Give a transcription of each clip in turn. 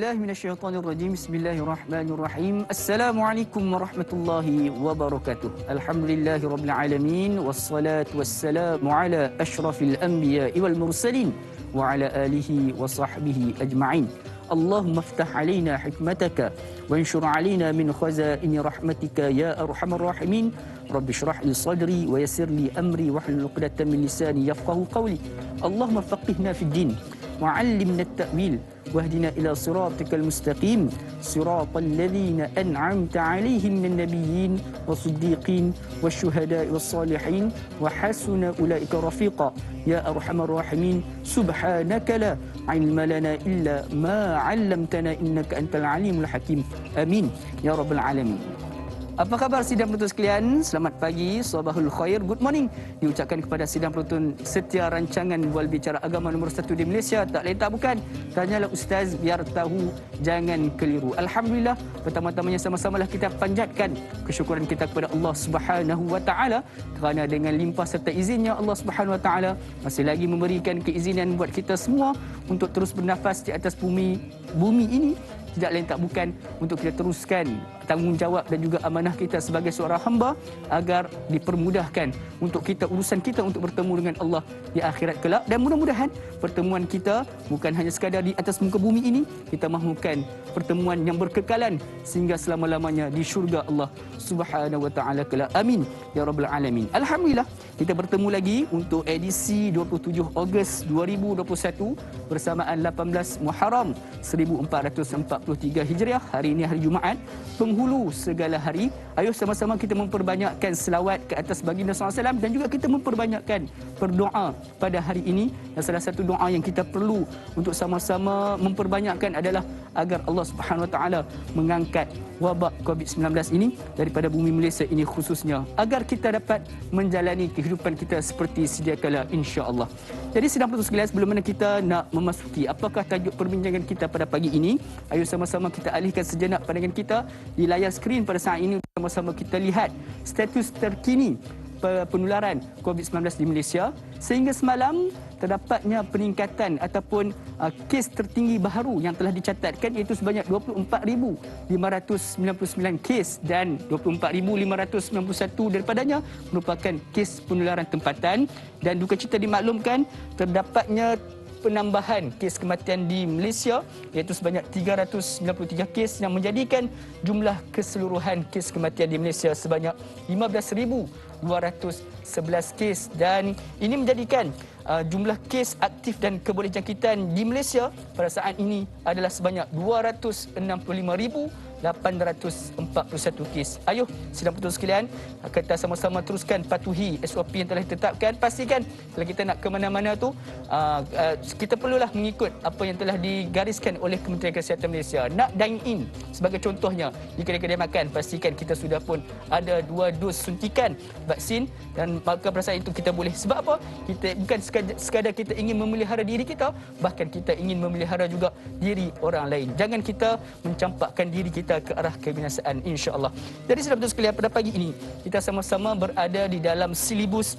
billahi minasyaitonir rajim. Bismillahirrahmanirrahim. Assalamualaikum warahmatullahi wabarakatuh. Alhamdulillahirabbil alamin wassalatu wassalamu ala asyrafil anbiya'i wal mursalin wa ala alihi wa sahbihi ajma'in. Allahumma iftah alaina hikmataka wanshur alaina min khazaini rahmatika ya arhamar rahimin. Rabbi shrah li sadri wa yassir li amri wahlul 'uqdatam min lisani yafqahu qawli. Allahumma faqihna fid din wa'allimna at-ta'wil wahdina ila siratikal mustaqim siratal ladzina an'amta 'alaihim minan nabiyyin was-siddiqin wasyuhada'i was-salihin wa hasuna ulaika rafiqa ya arhamar rahimin. Subhanaka la 'ilma lana illa ma 'allamtana innaka antal alimul hakim. Amin ya rabbal alamin. Apa khabar sidang penonton sekalian? Selamat pagi, sabahul khair, good morning diucapkan kepada sidang penonton setia rancangan Bual Bicara Agama nombor 1 di Malaysia. Tak lain tak bukan, tanyalah Ustaz biar tahu, jangan keliru. Alhamdulillah, pertama-tamanya sama-samalah kita panjatkan kesyukuran kita kepada Allah Subhanahu Wa Taala kerana dengan limpah serta izinnya Allah Subhanahu Wa Taala masih lagi memberikan keizinan buat kita semua untuk terus bernafas di atas bumi ini. Tidak lain tak bukan untuk kita teruskan tanggungjawab dan juga amanah kita sebagai seorang hamba agar dipermudahkan untuk kita, urusan kita untuk bertemu dengan Allah di akhirat kelak. Dan mudah-mudahan pertemuan kita bukan hanya sekadar di atas muka bumi ini, kita mahukan pertemuan yang berkekalan sehingga selama-lamanya di syurga Allah Subhanahu Wa Taala kelak. Amin ya rabbal alamin. Alhamdulillah, kita bertemu lagi untuk edisi 27 Ogos 2021 bersamaan 18 Muharram 1443 Hijriah. Hari ini hari Jumaat, penghulu segala hari. Ayo sama-sama kita memperbanyakkan selawat ke atas baginda SAW dan juga kita memperbanyakkan berdoa pada hari ini. Dan salah satu doa yang kita perlu untuk sama-sama memperbanyakkan adalah agar Allah Subhanahu Wa Taala mengangkat wabak COVID-19 ini daripada bumi Malaysia ini khususnya, agar kita dapat menjalani kehidupan kita seperti sedia kala, insya-Allah. Jadi sidang penonton sekalian, sebelum mana kita nak memasuki apakah tajuk perbincangan kita pada pagi ini, ayo sama-sama kita alihkan sejenak pandangan kita di layar skrin pada saat ini. Sama-sama kita lihat status terkini penularan COVID-19 di Malaysia. Sehingga semalam terdapatnya peningkatan ataupun kes tertinggi baharu yang telah dicatatkan, iaitu sebanyak 24,599 kes dan 24,591 daripadanya merupakan kes penularan tempatan. Dan duka cita dimaklumkan terdapatnya penambahan kes kematian di Malaysia, iaitu sebanyak 393 kes yang menjadikan jumlah keseluruhan kes kematian di Malaysia sebanyak 15,211 kes. Dan ini menjadikan jumlah kes aktif dan kebolehjangkitan di Malaysia pada saat ini adalah sebanyak 265,841 kes. Ayuh sidang penonton sekalian, kita sama-sama teruskan patuhi SOP yang telah ditetapkan. Pastikan kalau kita nak ke mana-mana tu, kita perlulah mengikut apa yang telah digariskan oleh Kementerian Kesihatan Malaysia. Nak dine in sebagai contohnya di kedai-kedai makan, pastikan kita sudah pun ada 2 dos suntikan vaksin. Dan maka pada saat itu kita boleh. Sebab apa? Kita bukan sekadar kita ingin memelihara diri kita, bahkan kita ingin memelihara juga diri orang lain. Jangan kita mencampakkan diri kita ke arah kebinasaan, insya-Allah. Jadi sedang betul sekalian, pada pagi ini kita sama-sama berada di dalam silibus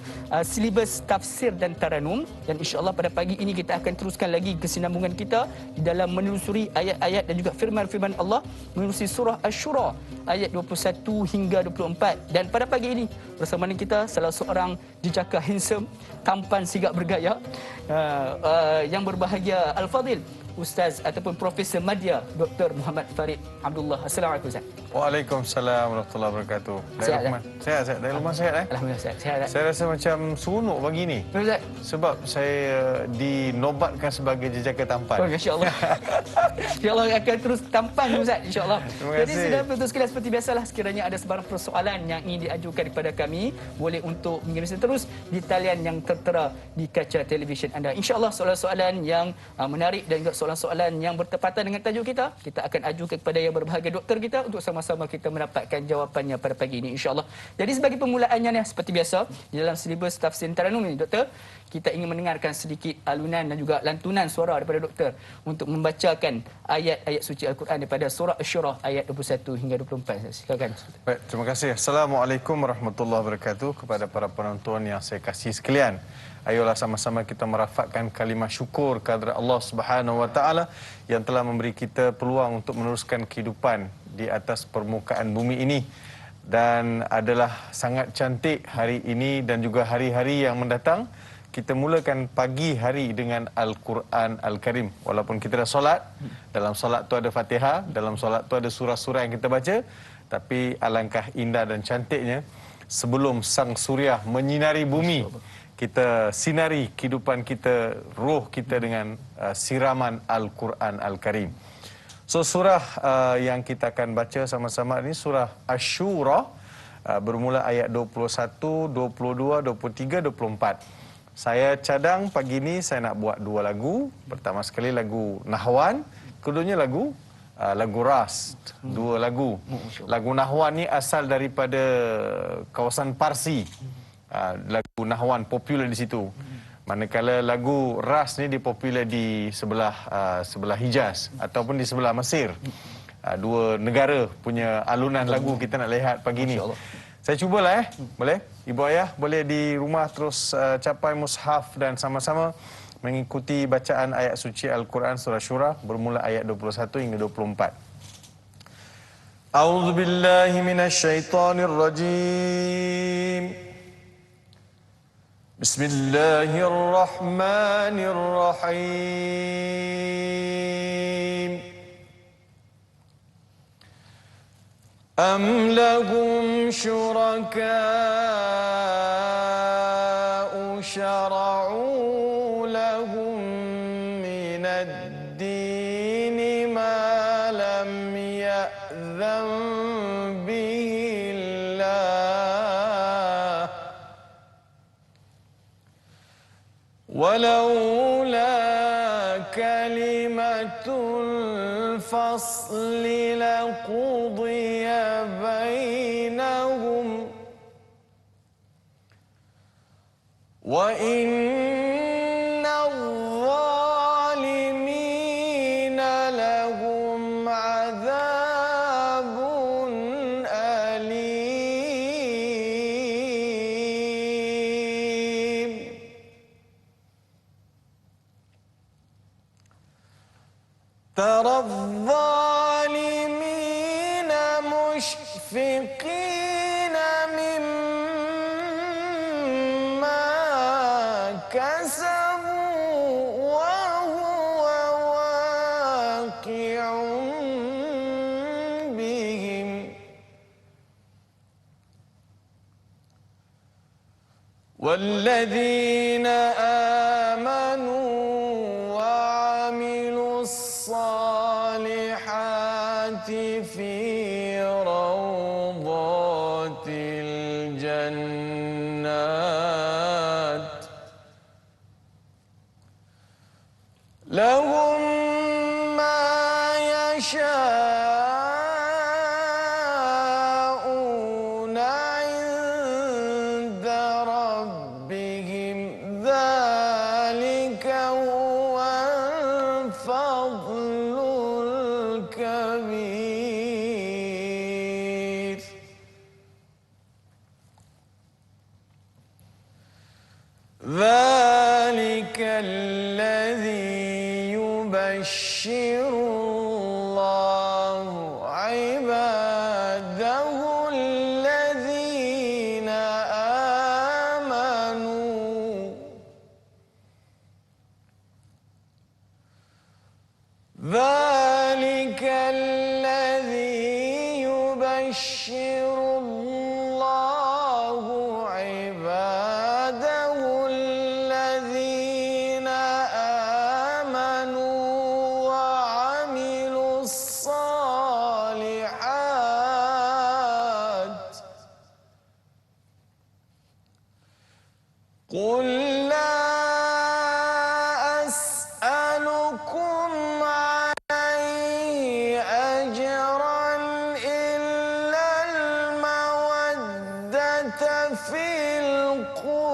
tafsir dan taranum, dan insya-Allah pada pagi ini kita akan teruskan lagi kesinambungan kita di dalam menelusuri ayat-ayat dan juga firman-firman Allah menerusi surah Asy-Syura ayat 21 hingga 24. Dan pada pagi ini bersama dengan kita salah seorang jejaka handsome, tampan, sigap bergaya, yang berbahagia Al-Fadil Ustaz ataupun Profesor Madya Dr. Muhammad Farid Abdullah. Assalamualaikum Ustaz. Waalaikumsalam warahmatullahi wabarakatuh. Sihat, Sihat. Dari rumah sihat Alhamdulillah sihat. Saya rasa macam seronok pagi ni. Ustaz. Sebab saya dinobatkan sebagai jejaka tampan. Oh, insya-Allah. Insya-Allah akan terus tampan Ustaz, insya-Allah. Jadi sudah betul sekali, seperti biasalah, sekiranya ada sebarang persoalan yang ingin diajukan kepada kami, boleh untuk mengirim terus di talian yang tertera di kaca televisyen anda. Insya-Allah soalan-soalan yang menarik dan juga soalan-soalan yang bertepatan dengan tajuk kita akan ajukan kepada yang berbahagia doktor kita untuk sama-sama kita mendapatkan jawapannya pada pagi ini, insya-Allah. Jadi sebagai permulaannya, seperti biasa di dalam silibus tafsir taranum ini, doktor, kita ingin mendengarkan sedikit alunan dan juga lantunan suara daripada doktor untuk membacakan ayat-ayat suci Al-Quran daripada surah Asy-Syura ayat 21 hingga 24. Silakan. Baik, terima kasih. Assalamualaikum warahmatullahi wabarakatuh kepada para penonton yang saya kasih sekalian. Ayolah sama-sama kita merafakkan kalimah syukur kepada Allah Subhanahu Wa Taala yang telah memberi kita peluang untuk meneruskan kehidupan di atas permukaan bumi ini. Dan adalah sangat cantik hari ini dan juga hari-hari yang mendatang. Kita mulakan pagi hari dengan Al-Quran Al-Karim. Walaupun kita dah solat, dalam solat tu ada Fatihah, dalam solat tu ada surah-surah yang kita baca, tapi alangkah indah dan cantiknya sebelum sang suria menyinari bumi, kita sinari kehidupan kita, roh kita dengan siraman Al-Quran Al-Karim. So surah yang kita akan baca sama-sama ini surah Asy-Syura, bermula ayat 21, 22, 23, 24. Saya cadang pagi ni saya nak buat dua lagu. Pertama sekali lagu Nahwan, keduanya lagu Ras. Dua lagu. Lagu Nahwan ni asal daripada kawasan Parsi. Lagu Nahwan popular di situ. Manakala lagu Ras ni dipopular di sebelah Hijaz ataupun di sebelah Mesir. Dua negara punya alunan lagu kita nak lihat pagi ni. Saya cubalah boleh? Ibu ayah boleh di rumah terus capai mushaf dan sama-sama mengikuti bacaan ayat suci Al-Quran surah Syura bermula ayat 21 hingga 24. A'udzu billahi minasyaitonir rajim. Bismillahirrahmanirrahim. أم لهم شركاء شرعوا لهم من الدين ما لم يأذن به الله ولولا كلمة الفصل لقضي بينهم وإن الظالمين لهم عذاب أليم ترى الظالمين مشفقين مما كسبوا وهو واقع بهم والذين آمنوا وعملوا الصالحات في روضات الجنات لهم ما يشاءون عند ربهم ذلك هو الفضل الكبير ذلك الذي يبشر الله عباده الذين آمنوا ذلك الذي يبشر الله عباده الذين آمنوا وعملوا الصالحات قل لا أسألكم عليه أجرا إلا المودة في القربى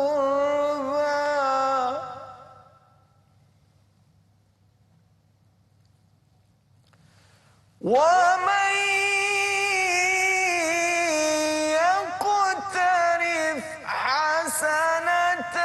ومن يقترف حسنة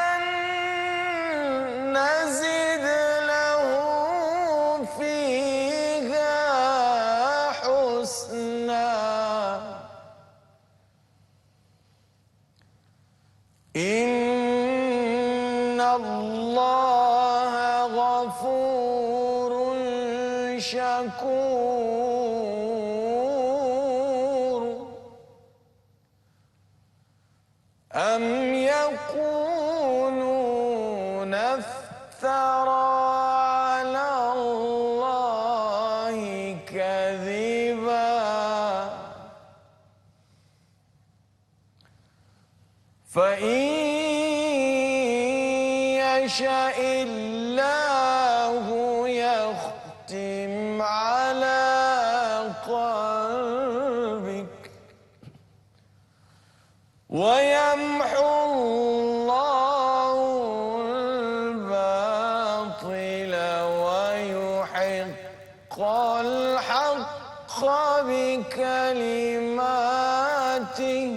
غفور شكور أم يقولون افترى على الله كذبا فإن يشاء الله يختم على قلبك ويمحو الله الباطل ويحق الحق بكلماته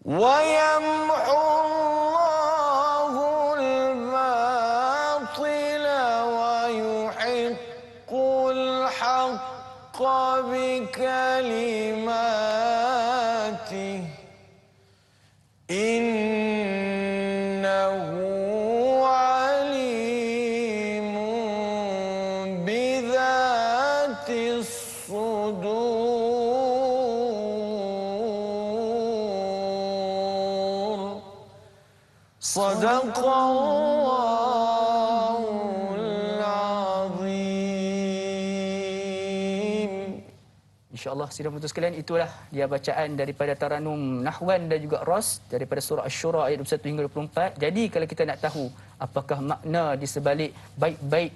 ويمحو الله الباطل ويحق الحق بكلماته إنه عليم بذات الصدور صدق الله العظيم. InsyaAllah sidang penonton sekalian, itulah dia bacaan daripada Taranum Nahwan dan juga Ras daripada surah Asy-Syura ayat 21 hingga 24. Jadi kalau kita nak tahu apakah makna di sebalik baik-baik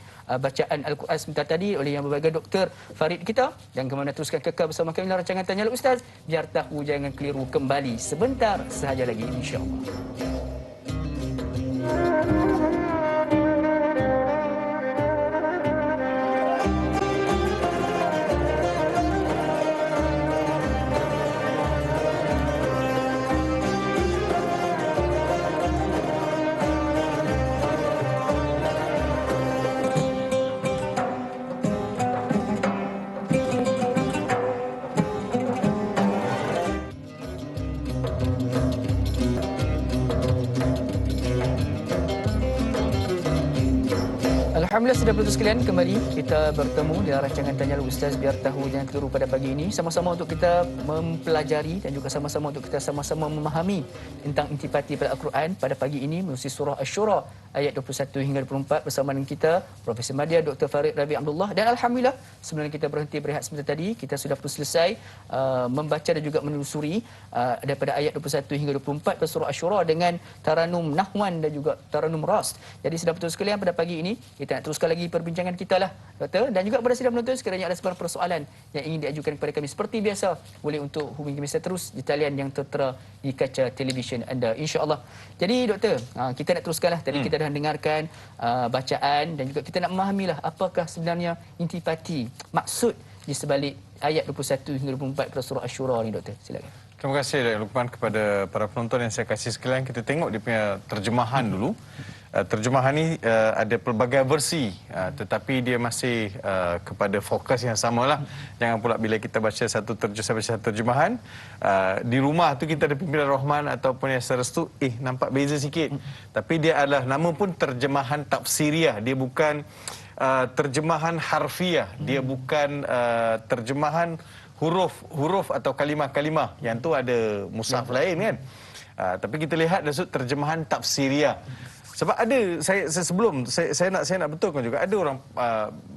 bacaan Al-Quran sebentar tadi oleh yang berbagai doktor Farid kita, dan kemudian teruskan kekal bersama kami dalam rancangan Tanya Ustaz, biar tahu jangan keliru, kembali sebentar sahaja lagi insya-Allah. Alhamdulillah, sudah bertugas sekalian, kembali kita bertemu dalam rancangan Tanya Ustaz biar tahu jangan keliru pada pagi ini, sama-sama untuk kita mempelajari dan juga sama-sama untuk kita sama-sama memahami tentang intipati pada Al-Quran pada pagi ini melalui surah Asy-Syura ayat 21 hingga 24 bersama dengan kita Profesor Madya Dr. Farid Rabi Abdullah. Dan alhamdulillah, sebelum kita berhenti berehat sebentar tadi, kita sudah pun selesai membaca dan juga menelusuri daripada ayat 21 hingga 24 pada surah Asy-Syura dengan Taranum Nahwan dan juga Taranum Ras. Jadi sudah betul sekalian, pada pagi ini kita nak teruskan lagi perbincangan kita lah, Doktor. Dan juga kepada sidang penonton, sekiranya ada sebarang persoalan yang ingin diajukan kepada kami seperti biasa, boleh untuk hubungi kami terus di talian yang tertera di kaca televisyen anda, insya-Allah. Jadi Doktor, kita nak teruskanlah. Tadi kita dah dengarkan bacaan dan juga kita nak memahamilah apakah sebenarnya intipati, maksud di sebalik ayat 21 hingga 24 pada surah Asy-Syura ni, Doktor. Silakan. Terima kasih Dr. Luqman. Kepada para penonton yang saya kasih sekalian, kita tengok dia punya terjemahan dulu. Terjemahan ni ada pelbagai versi, tetapi dia masih kepada fokus yang samalah. Jangan pula bila kita baca satu terjemahan, di rumah tu kita ada pimpinan Rahman ataupun yang serestu, nampak beza sikit. Tapi dia adalah, nama pun terjemahan tafsiriah, dia bukan terjemahan harfiah, dia bukan terjemahan huruf atau kalimah-kalimah. Yang tu ada mushaf lain kan. Tapi kita lihat dari sudut terjemahan tafsiriah. Sebab ada saya nak betulkan juga, ada orang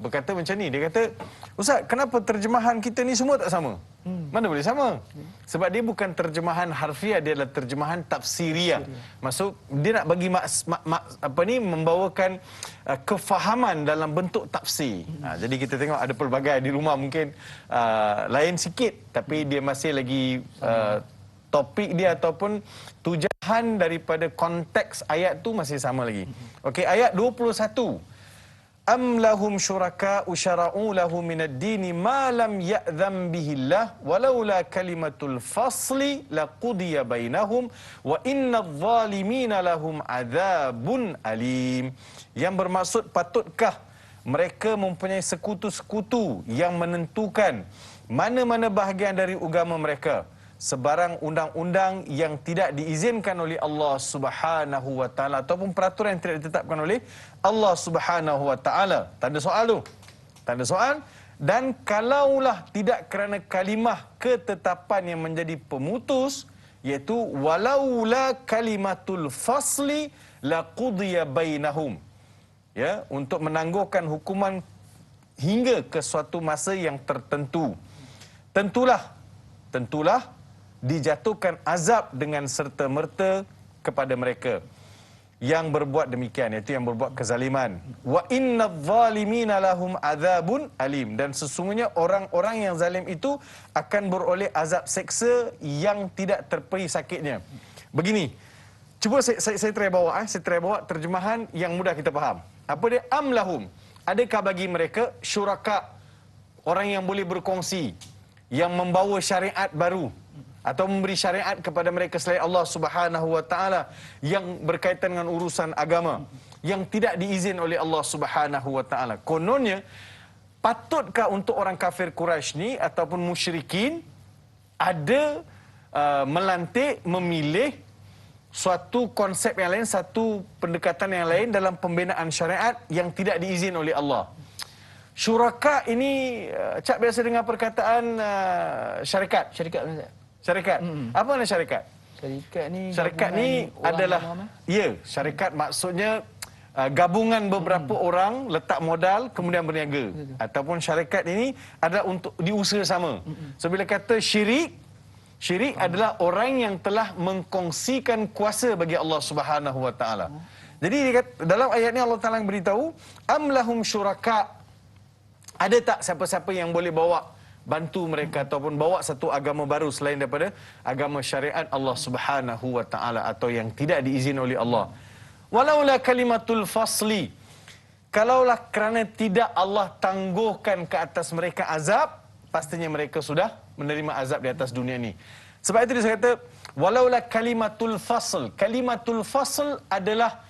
berkata macam ni, dia kata, "Ustaz, kenapa terjemahan kita ni semua tak sama?" Mana boleh sama? Sebab dia bukan terjemahan harfiah, dia adalah terjemahan tafsiriah. Maksud dia nak bagi membawakan kefahaman dalam bentuk tafsir. Jadi kita tengok ada pelbagai di rumah, mungkin lain sikit, tapi dia masih lagi topik dia ataupun tujuan daripada konteks ayat tu masih sama lagi. Okey, ayat 21. Am lahum syuraka'u syara'u lahu minad dini ma lam ya'zam bihillah walaula kalimatul fasli laqudiya bainahum wa innadh zalimina lahum adzabun alim. Yang bermaksud, patutkah mereka mempunyai sekutu-sekutu yang menentukan mana-mana bahagian dari agama mereka, sebarang undang-undang yang tidak diizinkan oleh Allah Subhanahu wa taala ataupun peraturan yang tidak ditetapkan oleh Allah Subhanahu wa taala. Tak ada soal tu. Tak ada soal. Dan kalaulah tidak kerana kalimah ketetapan yang menjadi pemutus, iaitu walaula kalimatul fasli laqudiya bainahum. Ya, untuk menangguhkan hukuman hingga ke suatu masa yang tertentu. Tentulah dijatuhkan azab dengan serta-merta kepada mereka yang berbuat demikian, iaitu yang berbuat kezaliman. Wa innadh zalimina lahum adzabun alim, dan sesungguhnya orang-orang yang zalim itu akan beroleh azab seksa yang tidak terperi sakitnya. Begini, cuba saya try bawa terjemahan yang mudah kita faham. Apa dia? Am lahum, adakah bagi mereka syuraka, orang yang boleh berkongsi, yang membawa syariat baru atau memberi syariat kepada mereka selain Allah Subhanahu wa taala yang berkaitan dengan urusan agama yang tidak diizin oleh Allah Subhanahu wa taala. Kononnya, patutkah untuk orang kafir Quraisy ni ataupun musyrikin ada melantik, memilih suatu konsep yang lain, satu pendekatan yang lain dalam pembinaan syariat yang tidak diizin oleh Allah? Syuraka ini Cak biasa dengar perkataan syarikat. Syarikat. Apa makna syarikat? Syarikat ni adalah syarikat maksudnya gabungan beberapa orang letak modal kemudian berniaga. Ataupun syarikat ini adalah untuk diusaha sama. So bila kata syirik adalah orang yang telah mengkongsikan kuasa bagi Allah Subhanahu wa taala. Jadi dalam ayat ni Allah Taala beritahu, am lahum syuraka, ada tak siapa-siapa yang boleh bantu mereka ataupun bawa satu agama baru selain daripada agama syariat Allah Subhanahu wa taala atau yang tidak diizin oleh Allah. Walaula kalimatul fasli, kalaulah kerana tidak Allah tangguhkan ke atas mereka azab, pastinya mereka sudah menerima azab di atas dunia ini. Sebab itu dia kata walaula kalimatul fasl. Kalimatul fasl adalah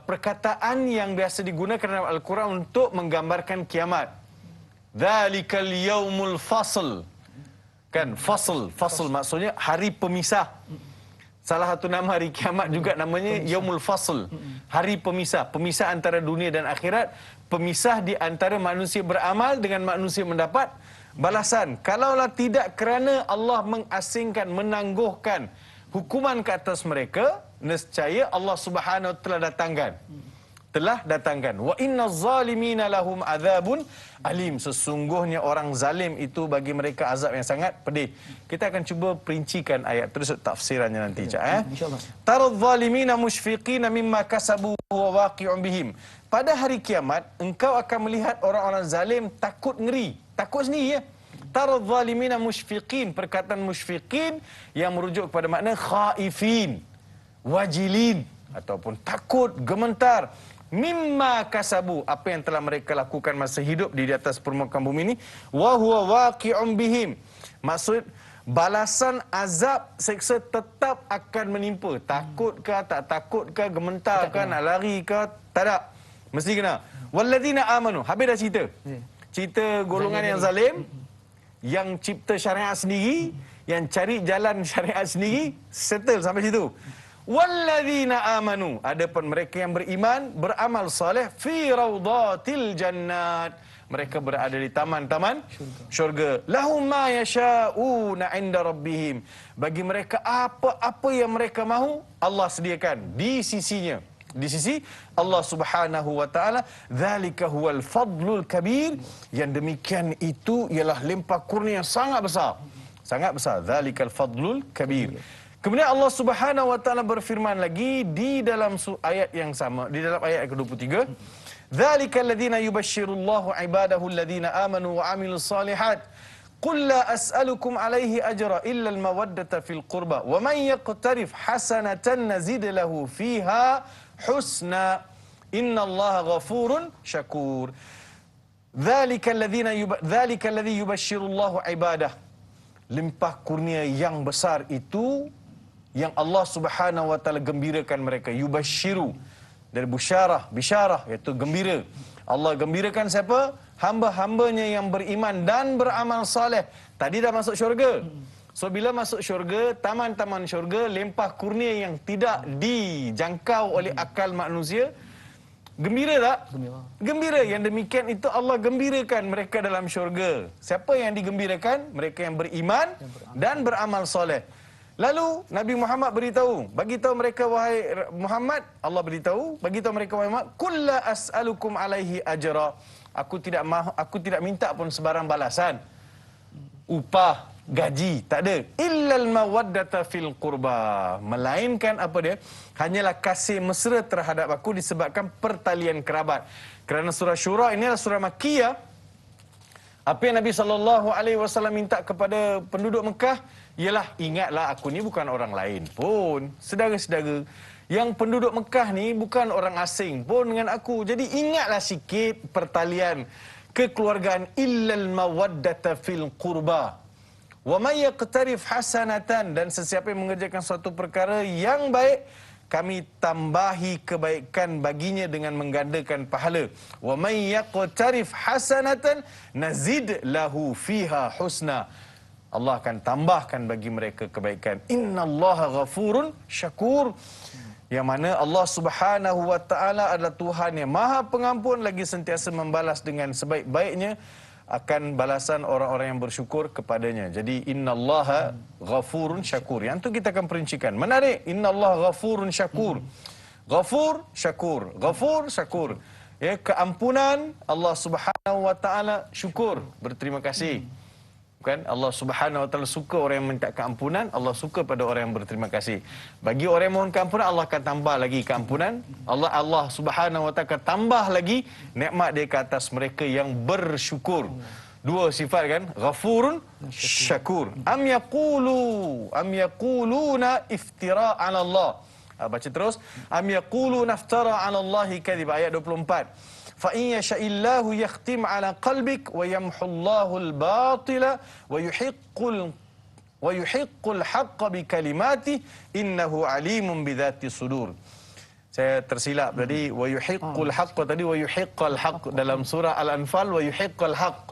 perkataan yang biasa digunakan dalam Al-Quran untuk menggambarkan kiamat. Dzalikal yaumul fasl. Kan, fasl maksudnya hari pemisah. Salah satu nama hari kiamat juga namanya yaumul fasl. Hari pemisah, pemisah antara dunia dan akhirat, pemisah di antara manusia beramal dengan manusia mendapat balasan. Kalaulah tidak kerana Allah mengasingkan, menangguhkan hukuman ke atas mereka, nescaya Allah Subhanahu telah datangkan. Wa innaz zalimina lahum adzabun alim. Sesungguhnya orang zalim itu bagi mereka azab yang sangat pedih. Kita akan cuba perincikan ayat terus tafsirannya nanti, Cak. InsyaAllah. Taradz zalimina mushfiqina mimma kasabu wa waqi'un bihim. Pada hari kiamat, engkau akan melihat orang-orang zalim takut ngeri. Takut sendiri, ya. Taradz zalimina mushfiqin. Perkataan mushfiqin yang merujuk kepada makna khaifin, wajilin, ataupun takut, gemetar. Mimma kasabu, apa yang telah mereka lakukan masa hidup di atas permukaan bumi ini. Wa huwa waqi'un bihim. Maksud, balasan azab seksa tetap akan menimpa. Takutkah, tak takutkah, gementarkah, nak lari ke, tak ada. Mesti kena. Walladzina amanu. Habis dah cerita. Cerita golongan yang zalim, yang cipta syariat sendiri, yang cari jalan syariat sendiri, settle sampai situ. Walladzina amanu, adapun mereka yang beriman, beramal soleh, fi raudatil jannat, mereka berada di taman-taman syurga. Lahum ma yasha'una 'inda rabbihim, bagi mereka apa-apa yang mereka mahu Allah sediakan di sisinya, di sisi Allah Subhanahu wa taala. Dzalika huwal fadlul kabir, yang demikian itu ialah limpah kurnia yang sangat besar. Sangat besar. Dzalikal fadlul kabir. Kemudian Allah Subhanahu wa taala berfirman lagi di dalam ayat yang sama, di dalam ayat ke-23, "Dzalika alladziina yubashshirullahu 'ibadahu alladziina aamanu wa 'amilus shalihat. Qul la as'alukum 'alaihi ajra illa al-mawaddata fil qurba wa man yaqtarif hasanatan nazid lahu fiha husna innallaha ghafurun syakur." Dzalika alladzi yubashshirullahu 'ibadahu, limpah kurnia yang besar itu yang Allah Subhanahu wa taala gembirakan mereka. Yubashiru, dari bisyarah, iaitu gembira. Allah gembirakan siapa? Hamba-hambanya yang beriman dan beramal saleh. Tadi dah masuk syurga. So bila masuk syurga, taman-taman syurga, limpah kurnia yang tidak dijangkau oleh akal manusia. Gembira tak? Gembira. Gembira. Yang demikian itu Allah gembirakan mereka dalam syurga. Siapa yang digembirakan? Mereka yang beriman dan beramal soleh. Lalu Nabi Muhammad beritahu, bagi tahu mereka wahai Muhammad, Allah beritahu, bagi tahu mereka wahai Muhammad, kulla as'alukum alaihi ajra. Aku tidak minta pun sebarang balasan. Upah, gaji, tak ada. Illal mawaddata fil qurba. Melainkan apa dia? Hanyalah kasih mesra terhadap aku disebabkan pertalian kerabat. Kerana surah Syura ini adalah surah Makkiyah. Apa yang Nabi SAW minta kepada penduduk Mekah ialah, ingatlah aku ni bukan orang lain pun. Saudara-saudara, yang penduduk Mekah ni bukan orang asing pun dengan aku. Jadi ingatlah sikit pertalian kekeluargaan. Illal mawaddata fil qurba. Wa may yaqtarif hasanatan, dan sesiapa yang mengerjakan suatu perkara yang baik, kami tambahi kebaikan baginya dengan menggandakan pahala. Wa may yaqtarif hasanatan nazid lahu fiha husna. Allah akan tambahkan bagi mereka kebaikan. Innallaha ghafurun syakur. Yang mana Allah Subhanahu wa taala adalah Tuhan yang Maha Pengampun, lagi sentiasa membalas dengan sebaik-baiknya akan balasan orang-orang yang bersyukur kepadanya. Jadi innallaha ghafurun syakur. Yang tu kita akan perincikan. Menarik, innallaha ghafurun syakur. Ghafur syakur. Ghafur syakur. Ya, keampunan Allah Subhanahu wa taala, syukur, berterima kasih. Kan Allah Subhanahu wa taala suka orang yang minta keampunan, Allah suka pada orang yang berterima kasih. Bagi orang yang mohon keampunan, Allah akan tambah lagi keampunan. Allah Subhanahu wa taala akan tambah lagi nikmat dia ke atas mereka yang bersyukur. Dua sifat kan, ghafurun syakur. Am yaquluna iftira 'ala Allah. Baca terus. Am yaquluna iftara 'ala Allahi kadhiba, ayat 24. فَإِنْ يَشَإِ اللَّهُ يَخْتِمْ عَلَى قَلْبِكَ وَيَمْحُ اللَّهُ الْبَاطِلَ وَيُحِقُّ الْحَقَّ بِكَلِمَاتِهِ إِنَّهُ عَلِيمٌ بِذَاتِ الصُّدُورِ. Saya tersilap tadi, وَيُحِقُّ الْحَقَّ tadi, وَيُحِقَّ الْحَقَّ dalam surah Al-Anfal, وَيُحِقَّ الْحَقَّ.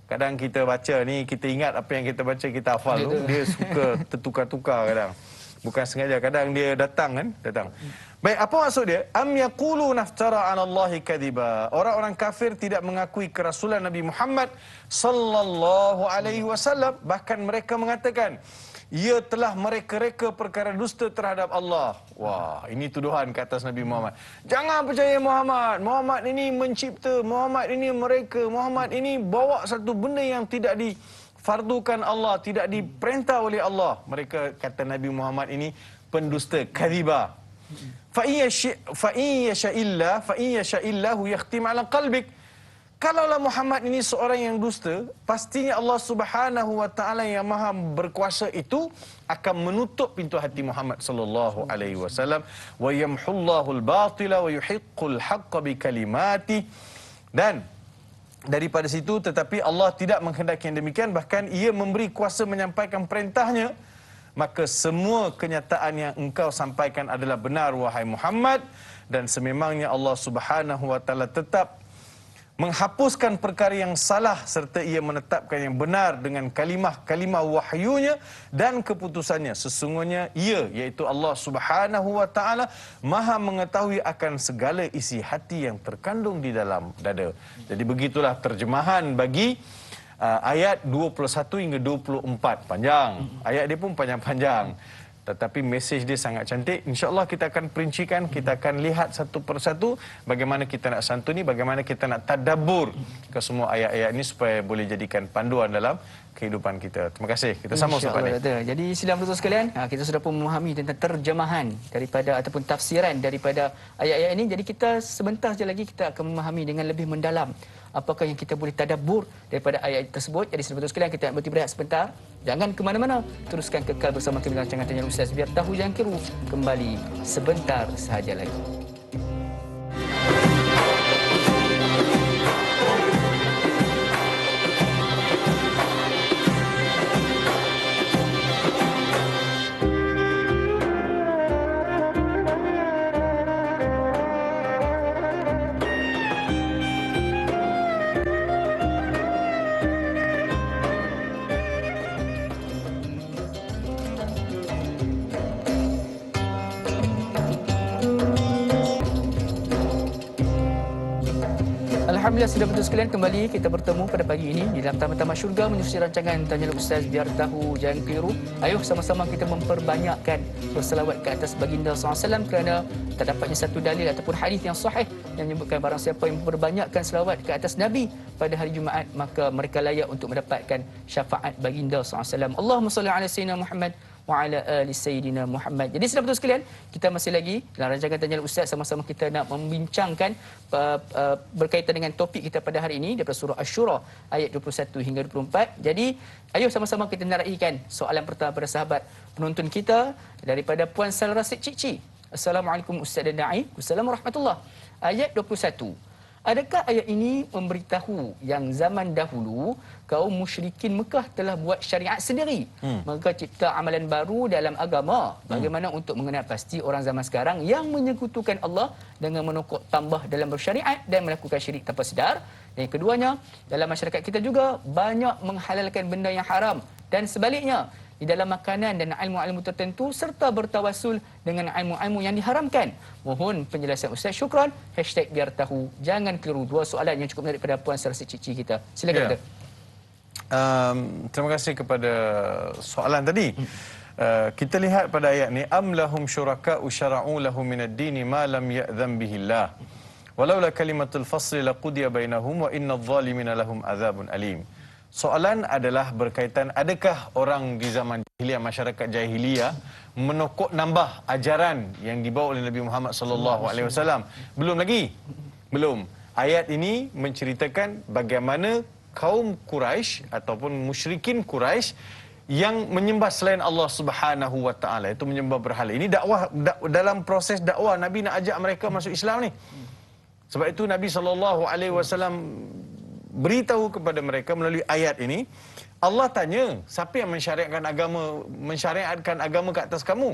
Kadang kita baca ni, kita ingat apa yang kita baca, kita hafal tu, dia suka tertukar-tukar kadang. Bukan sengaja, kadang dia datang kan, datang. Baik, apa maksud dia? Am yaquluna iftara 'ala Allahi kadhiba. Orang-orang kafir tidak mengakui kerasulan Nabi Muhammad sallallahu alaihi wasallam, bahkan mereka mengatakan ia telah mereka-reka perkara dusta terhadap Allah. Wah, ini tuduhan ke atas Nabi Muhammad. Jangan percaya Muhammad. Muhammad ini mencipta, Muhammad ini mereka, Muhammad ini bawa satu benda yang tidak difardukan Allah, tidak diperintah oleh Allah. Mereka kata Nabi Muhammad ini pendusta, kadhiba. Fa in yasha'illahu yakhtim 'ala qalbik. Kalaulah Muhammad ini seorang yang dusta, pastinya Allah Subhanahu wa taala yang Maha berkuasa itu akan menutup pintu hati Muhammad sallallahu alaihi wasallam, wa yamhullahu al-batila wa yuhiqqul haqqa bi kalimati. Dan daripada situ, tetapi Allah tidak menghendaki yang demikian, bahkan ia memberi kuasa menyampaikan perintahnya. Maka semua kenyataan yang engkau sampaikan adalah benar, wahai Muhammad. Dan sememangnya Allah Subhanahu wa taala tetap menghapuskan perkara yang salah, serta ia menetapkan yang benar dengan kalimah-kalimah wahyunya dan keputusannya. Sesungguhnya ia, iaitu Allah Subhanahu wa taala, Maha mengetahui akan segala isi hati yang terkandung di dalam dada. Jadi begitulah terjemahan bagi ayat 21 hingga 24. Panjang. Ayat dia pun panjang-panjang. Tetapi mesej dia sangat cantik. InsyaAllah kita akan perincikan, kita akan lihat satu persatu bagaimana kita nak santuni, bagaimana kita nak tadabbur ke semua ayat-ayat ini supaya boleh jadikan panduan dalam kehidupan kita. Terima kasih. Kita sambung Ustaz Fadil. Jadi silam betul sekalian, kita sudah pun memahami tentang terjemahan daripada ataupun tafsiran daripada ayat-ayat ini. Jadi kita sebentar saja lagi kita akan memahami dengan lebih mendalam apakah yang kita boleh tadabbur daripada ayat tersebut. Jadi saudara sekalian, kita nak berehat sebentar. Jangan ke mana-mana. Teruskan kekal bersama kami dalam rancangan Tanya Ustaz, biar tahu yang kira kembali sebentar sahaja lagi. Alhamdulillah, sudah betul sekalian, kembali kita bertemu pada pagi ini di dalam Taman-Taman Syurga menyusul rancangan Tanya Ustaz, biar tahu jangan keliru. Ayo sama-sama kita memperbanyakkan berselawat ke atas baginda SAW, kerana terdapatnya satu dalil ataupun hadis yang sahih yang menyebutkan barang siapa yang memperbanyakkan selawat ke atas Nabi pada hari Jumaat, maka mereka layak untuk mendapatkan syafaat baginda SAW. Allahumma salli ala sayyidina Muhammad wa ala ali sayyidina Muhammad. Jadi sudah betul sekalian, kita masih lagi dalam rancangan Tanya Ustaz, sama-sama kita nak membincangkan berkaitan dengan topik kita pada hari ini daripada surah Asy-Syura ayat 21 hingga 24. Jadi ayo sama-sama kita naraikan soalan pertama pada sahabat penonton kita daripada Puan Salra Cikci. Assalamualaikum Ustaz dan Da'i. Assalamualaikum warahmatullahi. Ayat 21. Adakah ayat ini memberitahu yang zaman dahulu kaum musyrikin Mekah telah buat syariat sendiri? Maka cipta amalan baru dalam agama. Bagaimana untuk mengenal pasti orang zaman sekarang yang menyekutukan Allah dengan menokok tambah dalam bersyariat dan melakukan syirik tanpa sedar? Dan yang keduanya, dalam masyarakat kita juga banyak menghalalkan benda yang haram dan sebaliknya di dalam makanan dan ilmu-ilmu tertentu serta bertawasul dengan ilmu-ilmu yang diharamkan. Mohon penjelasan Ustaz. Syukran. #biar tahu jangan keliru. Dua soalan yang cukup menarik pada Puan Sarasi Cici kita. Silakan. Terima kasih kepada soalan tadi. Kita lihat pada ayat ni, am lahum syuraka'u syara'u lahum minad dini ma lam ya'zam bihillah walaula kalimatul fasli laqudiya bainahum wa innadh zalimina lahum azabun alim. Soalan adalah berkaitan, adakah orang di zaman jahiliyah, masyarakat jahiliyah menokok nambah ajaran yang dibawa oleh Nabi Muhammad sallallahu alaihi wasallam? Belum lagi. Belum. Ayat ini menceritakan bagaimana kaum Quraisy ataupun musyrikin Quraisy yang menyembah selain Allah Subhanahu wa taala, itu menyembah berhala. Ini dakwah, dalam proses dakwah Nabi nak ajak mereka masuk Islam ni. Sebab itu Nabi sallallahu alaihi wasallam beritahu kepada mereka melalui ayat ini. Allah tanya, siapa yang mensyariatkan agama ke atas kamu?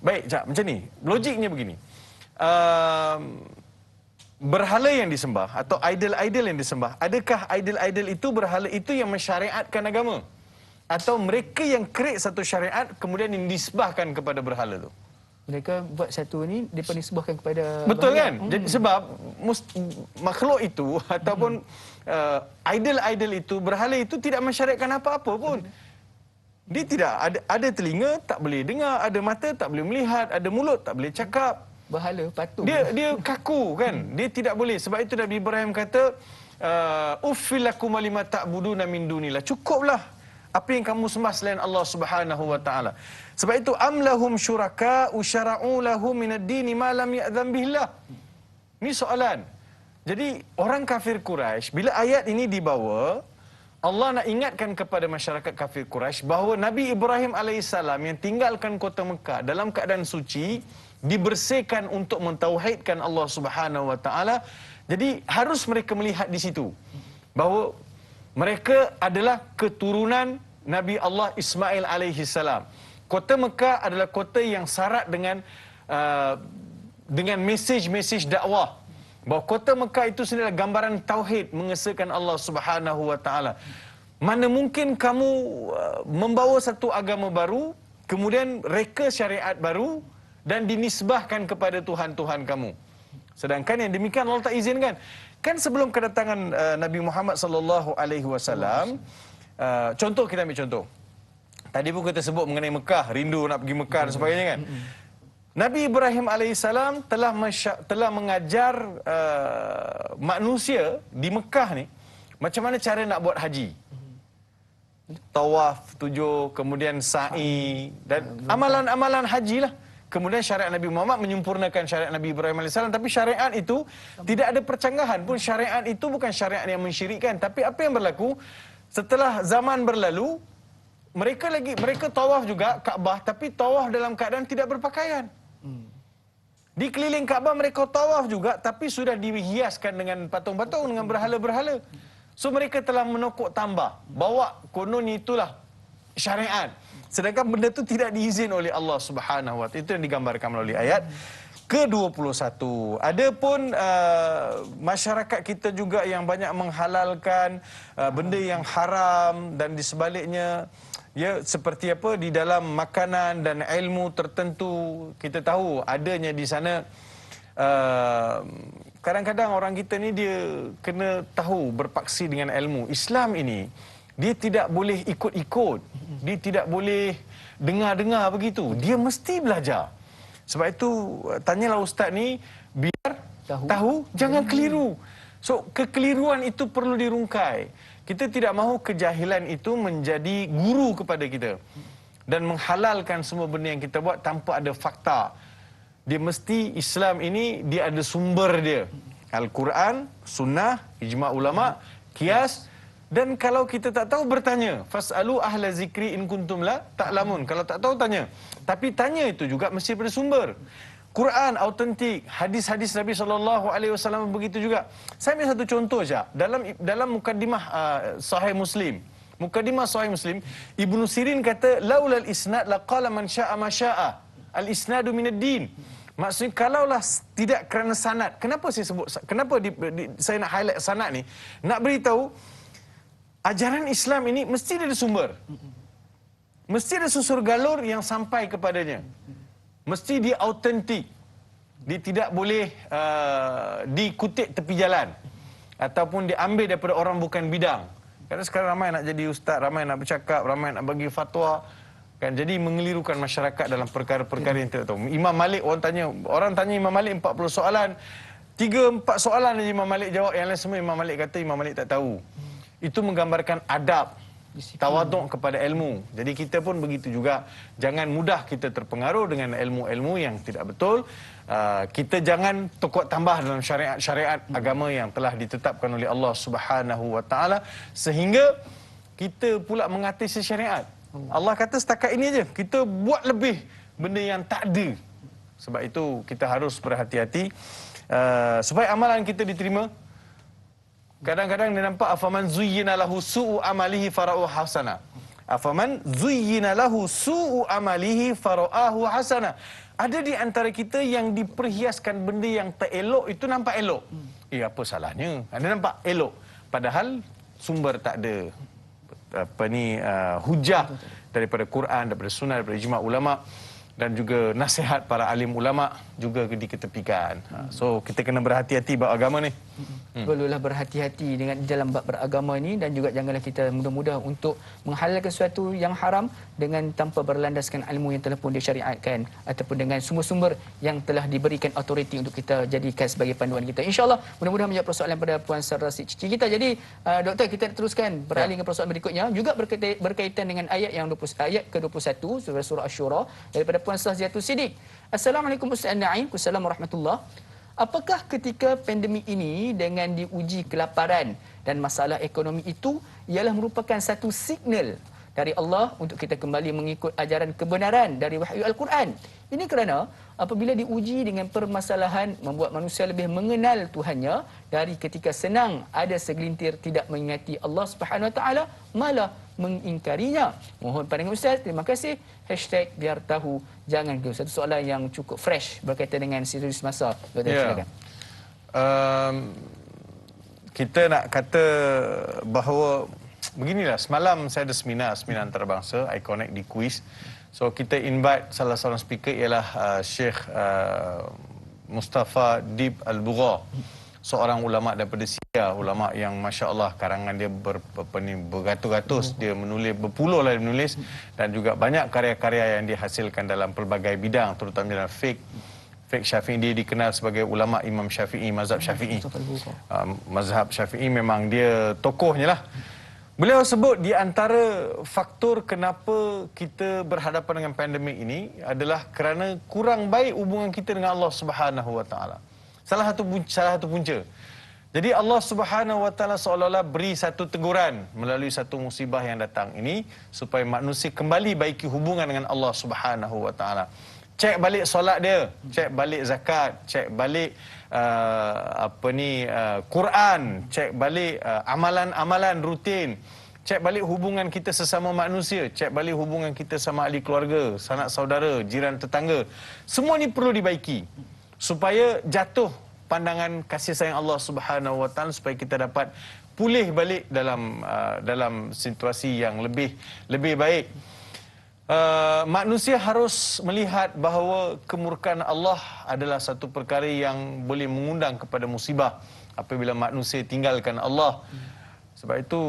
Baik, macam ni. Logiknya begini. Berhala yang disembah atau idol-idol yang disembah, adakah idol-idol itu, berhala itu yang mensyariatkan agama? Atau mereka yang create satu syariat kemudian disembahkan kepada berhala tu? Mereka buat satu ni, mereka nisbahkan kepada... Betul kan? Jadi, sebab makhluk itu ataupun idol-idol itu, berhala itu tidak mensyariatkan apa-apa pun. Dia tidak ada telinga, tak boleh dengar, ada mata, tak boleh melihat, ada mulut, tak boleh cakap. Berhala, patung. Dia kaku kan? Dia tidak boleh. Sebab itu Nabi Ibrahim kata, uffil lakum lima ta'buduna min dunillah. Cukuplah apa yang kamu sembah selain Allah Subhanahu wa taala. Sebab itu am lahum syuraka'u syara'u lahum minad dini ma lam ya'zam bihillah. Ini soalan. Jadi orang kafir Quraisy, bila ayat ini dibawa, Allah nak ingatkan kepada masyarakat kafir Quraisy bahawa Nabi Ibrahim alaihissalam yang tinggalkan kota Mekah dalam keadaan suci, dibersihkan untuk mentauhidkan Allah Subhanahu wa taala. Jadi harus mereka melihat di situ bahawa mereka adalah keturunan Nabi Allah Ismail alaihissalam. Kota Mekah adalah kota yang syarat dengan mesej-mesej dakwah. Bahawa kota Mekah itu sendiri adalah gambaran tauhid, mengesahkan Allah Subhanahu wa taala. Mana mungkin kamu membawa satu agama baru, kemudian reka syariat baru dan dinisbahkan kepada Tuhan-Tuhan kamu. Sedangkan yang demikian Allah tak izinkan. Kan sebelum kedatangan Nabi Muhammad sallallahu alaihi wasallam, contoh, kita ambil contoh. Tadi pun kita sebut mengenai Mekah, rindu nak pergi Mekah dan sebagainya kan. Nabi Ibrahim alaihissalam telah mengajar manusia di Mekah ni macam mana cara nak buat haji. Tawaf 7, kemudian sa'i dan amalan-amalan haji lah. Kemudian syariat Nabi Muhammad menyempurnakan syariat Nabi Ibrahim AS. Tapi syariat itu tidak ada percanggahan pun. Syariat itu bukan syariat yang mensyirikkan. Tapi apa yang berlaku setelah zaman berlalu, mereka tawaf juga Kaabah, tapi tawaf dalam keadaan tidak berpakaian. Di keliling Kaabah mereka tawaf juga, tapi sudah dihiaskan dengan patung-patung, dengan berhala-berhala. So mereka telah menokok tambah, bawa konon itulah syariat. Sedangkan benda itu tidak diizin oleh Allah Subhanahu wa taala. Itu yang digambarkan melalui ayat ke-21. Adapun masyarakat kita juga yang banyak menghalalkan benda yang haram dan di sebaliknya, ya, seperti apa di dalam makanan dan ilmu tertentu, kita tahu adanya di sana kadang-kadang orang kita ni dia kena tahu berpaksi dengan ilmu. Islam ini dia tidak boleh ikut-ikut. Dia tidak boleh dengar-dengar begitu. Dia mesti belajar. Sebab itu tanyalah ustaz ni biar tahu jangan keliru. So kekeliruan itu perlu dirungkai. Kita tidak mahu kejahilan itu menjadi guru kepada kita dan menghalalkan semua benda yang kita buat tanpa ada fakta. Dia mesti Islam ini dia ada sumber dia. Al-Quran, sunnah, ijma' ulama, qiyas. Dan kalau kita tak tahu bertanya. Fas'alu ahla zikri in kuntum la ta'lamun. Kalau tak tahu tanya. Tapi tanya itu juga mesti pada sumber. Quran autentik, hadis-hadis Nabi SAW begitu juga. Saya ambil satu contoh saja. Dalam mukaddimah Sahih Muslim. Mukaddimah Sahih Muslim, Ibnu Sirin kata laulal isnad laqala man syaa ma syaa. Al-isnadu minad din. Maksudnya kalaulah tidak kerana sanad. Kenapa saya sebut saya nak highlight sanad ni? Nak beritahu ajaran Islam ini mesti ada sumber. Mesti ada susur galur yang sampai kepadanya. Mesti dia autentik. Dia tidak boleh dikutip tepi jalan ataupun diambil daripada orang bukan bidang. Kerana sekarang ramai nak jadi ustaz, ramai nak bercakap, ramai nak bagi fatwa. Kan, jadi mengelirukan masyarakat dalam perkara-perkara yang tidak tahu. Imam Malik, orang tanya Imam Malik 40 soalan. 3-4 soalan saja Imam Malik jawab. Yang lain semua Imam Malik kata Imam Malik tak tahu. Itu menggambarkan adab, tawaduk kepada ilmu. Jadi kita pun begitu juga. Jangan mudah kita terpengaruh dengan ilmu-ilmu yang tidak betul. Kita jangan tokok tambah dalam syariat-syariat agama yang telah ditetapkan oleh Allah Subhanahu Wa Taala sehingga kita pula mengatasi syariat. Allah kata setakat ini aja. Kita buat lebih benda yang tak ada. Sebab itu kita harus berhati-hati supaya amalan kita diterima. Kadang-kadang dia nampak afaman zuyyina lahu su'u amalihi fara'u hasana. Afaman zuyyina lahu su'u amalihi fara'ahu hasana. Ada di antara kita yang diperhiaskan benda yang tak elok itu nampak elok. Apa salahnya? Anda nampak elok padahal sumber tak ada hujah daripada Quran, daripada sunnah, daripada ijma' ulama dan juga nasihat para alim ulama juga diketepikan. So kita kena berhati-hati bab agama ni. Perlulah berhati-hati dengan dalam bab beragama ini dan juga janganlah kita mudah-mudah untuk menghalalkan sesuatu yang haram dengan tanpa berlandaskan ilmu yang telah pun disyariatkan ataupun dengan sumber-sumber yang telah diberikan autoriti untuk kita jadikan sebagai panduan kita. InsyaAllah mudah-mudahan menjawab persoalan pada Puan Sarasi Cici kita. Jadi Doktor, kita teruskan beralih ke persoalan berikutnya juga berkaitan dengan ayat yang 20, ayat ke-21 surah Asy-Syura daripada Puan Saziatul Siddiq. Assalamualaikum Ustaz Naim. Assalamualaikum warahmatullahi. Apakah ketika pandemik ini dengan diuji kelaparan dan masalah ekonomi itu ialah merupakan satu signal dari Allah untuk kita kembali mengikut ajaran kebenaran dari wahyu Al-Quran? Ini kerana apabila diuji dengan permasalahan membuat manusia lebih mengenal Tuhannya dari ketika senang ada segelintir tidak mengingati Allah Subhanahu Wa Taala malah mengingkarinya. Mohon pandangan Ustaz. Terima kasih. #biar tahu jangan ke. Satu soalan yang cukup fresh berkaitan dengan situasi semasa. Silakan. Kita nak kata bahawa beginilah, semalam saya ada seminar antarabangsa, I connect di Kuis. So kita invite salah seorang speaker ialah Syekh Mustafa Dib Al-Bugha, seorang ulama daripada Syria, ulama yang masya-Allah karangan dia beratus-ratus, dia menulis berpuluh lah dia menulis dan juga banyak karya-karya yang dihasilkan dalam pelbagai bidang terutama dalam fiqh Syafi'i. Dia dikenal sebagai ulama Imam Syafi'i, mazhab Syafi'i. Mazhab Syafi'i memang dia tokohnya lah. Beliau sebut di antara faktor kenapa kita berhadapan dengan pandemik ini adalah kerana kurang baik hubungan kita dengan Allah Subhanahu Wa Taala. Salah satu punca. Jadi Allah Subhanahu Wa Taala seolah-olah beri satu teguran melalui satu musibah yang datang ini supaya manusia kembali baiki hubungan dengan Allah Subhanahu Wa Taala. Cek balik solat dia, cek balik zakat, cek balik Quran, cek balik amalan-amalan rutin, cek balik hubungan kita sesama manusia, cek balik hubungan kita sama ahli keluarga, sanak saudara, jiran tetangga. Semua ni perlu dibaiki supaya jatuh pandangan kasih sayang Allah Subhanahu Wa Taala, supaya kita dapat pulih balik dalam situasi yang lebih baik. Manusia harus melihat bahawa kemurkaan Allah adalah satu perkara yang boleh mengundang kepada musibah apabila manusia tinggalkan Allah. Sebab itu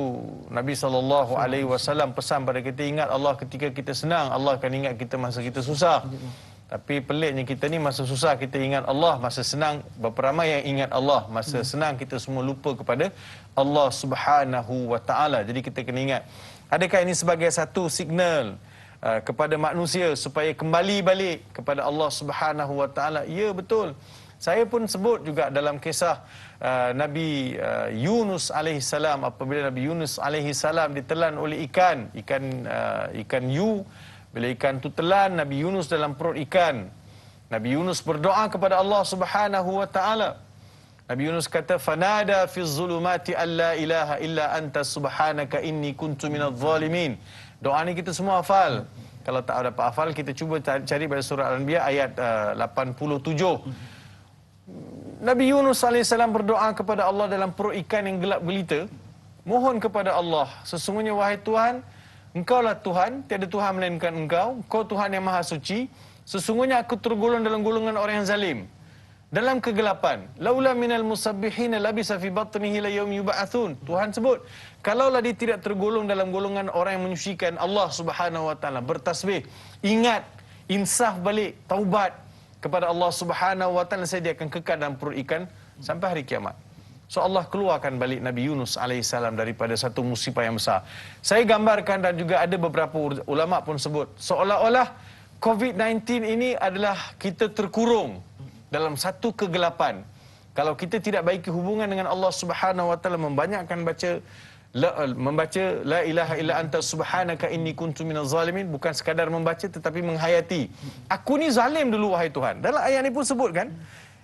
Nabi SAW pesan pada kita, ingat Allah ketika kita senang, Allah akan ingat kita masa kita susah. Tapi peliknya kita ni masa susah kita ingat Allah, masa senang berapa ramai yang ingat Allah. Masa senang kita semua lupa kepada Allah Subhanahu Wa Taala. Jadi kita kena ingat. Adakah ini sebagai satu signal kepada manusia supaya kembali balik kepada Allah Subhanahu Wa Taala? Ya, betul. Saya pun sebut juga dalam kisah Nabi Yunus alaihissalam, apabila Nabi Yunus alaihissalam ditelan oleh ikan yu. Bila ikan tu telan Nabi Yunus dalam perut ikan, Nabi Yunus berdoa kepada Allah Subhanahu Wa Taala. Nabi Yunus kata, fanada fi zulumati alla ilaha illa anta subhanaka inni kuntu minadh zalimin. Doa ni kita semua hafal. Kalau tak dapat hafal, kita cuba cari pada surah Al-Anbiya ayat 87. Nabi Yunus AS berdoa kepada Allah dalam perut ikan yang gelap gelita. Mohon kepada Allah, sesungguhnya wahai Tuhan, Engkaulah Tuhan, tiada Tuhan melainkan Engkau. Engkau Tuhan yang maha suci. Sesungguhnya aku tergolong dalam golongan orang yang zalim, dalam kegelapan. Laula minal musabbihina labisa fi batnihi la yaum yub'atsun. Tuhan sebut, kalaulah dia tidak tergolong dalam golongan orang yang menyucikan Allah Subhanahu Wa Taala, bertasbih, ingat, insaf balik, taubat kepada Allah Subhanahu Wa Taala, saya dia akan kekal dalam perut ikan sampai hari kiamat. So Allah keluarkan balik Nabi Yunus alaihissalam daripada satu musibah yang besar. Saya gambarkan, dan juga ada beberapa ulama pun sebut, seolah-olah COVID-19 ini adalah kita terkurung dalam satu kegelapan. Kalau kita tidak baiki hubungan dengan Allah Subhanahu Wa Taala, membanyakkan membaca la ilaha illa anta subhanaka inni kuntu minaz zalimin, bukan sekadar membaca tetapi menghayati, aku ni zalim dulu wahai Tuhan. Dalam ayat ni pun sebutkan,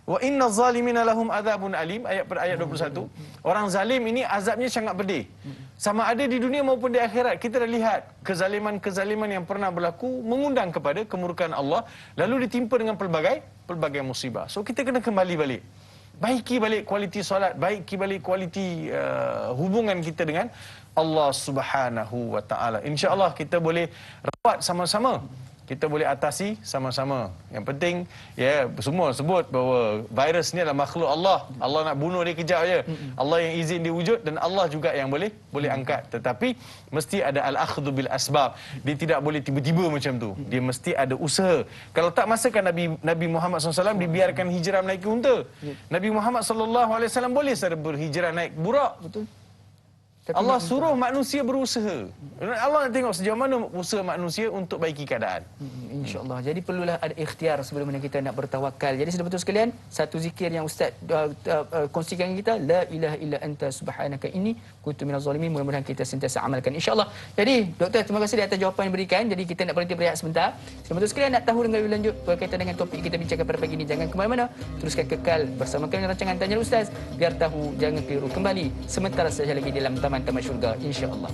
wa inna zalimina lahum adzabun alim, ayat 21. Orang zalim ini azabnya sangat pedih. Sama ada di dunia maupun di akhirat, kita dah lihat kezaliman-kezaliman yang pernah berlaku mengundang kepada kemurkaan Allah, lalu ditimpa dengan pelbagai musibah. So kita kena kembali balik. Baiki balik kualiti solat, baiki balik kualiti hubungan kita dengan Allah Subhanahu Wa Taala. Insya-Allah kita boleh rawat sama-sama. Kita boleh atasi sama-sama. Yang penting, ya, semua sebut bahawa virus ni adalah makhluk Allah. Allah nak bunuh dia kejap je. Allah yang izin dia wujud, dan Allah juga yang boleh angkat. Tetapi mesti ada al-akhdhu bil asbab. Dia tidak boleh tiba-tiba macam tu. Dia mesti ada usaha. Kalau tak, masa kan Nabi Muhammad SAW dibiarkan hijrah naik unta. Nabi Muhammad SAW boleh saja berhijrah naik burak. Betul. Tapi Allah suruh manusia berusaha. Allah nak tengok sejauh mana usaha manusia untuk baiki keadaan. InsyaAllah. Jadi perlulah ada ikhtiar sebelum mana kita nak bertawakal. Jadi sudah betul sekalian, satu zikir yang Ustaz kongsikan dengan kita, la ilaha illa anta subhanaka inni kuntu minaz zalimin. Mudah-mudahan kita sentiasa amalkan, insyaAllah. Jadi Doktor, terima kasih di atas jawapan yang diberikan. Jadi kita nak berhenti berehat sebentar. Sudah betul sekalian, nak tahu dengan lebih lanjut berkaitan dengan topik kita bincangkan pada pagi ini, jangan ke mana-mana. Teruskan kekal bersama kami dalam rancangan Tanya Ustaz. Biar tahu, jangan keliru. Kembali sementara saja lagi dalam Taman Syurga, insya-Allah.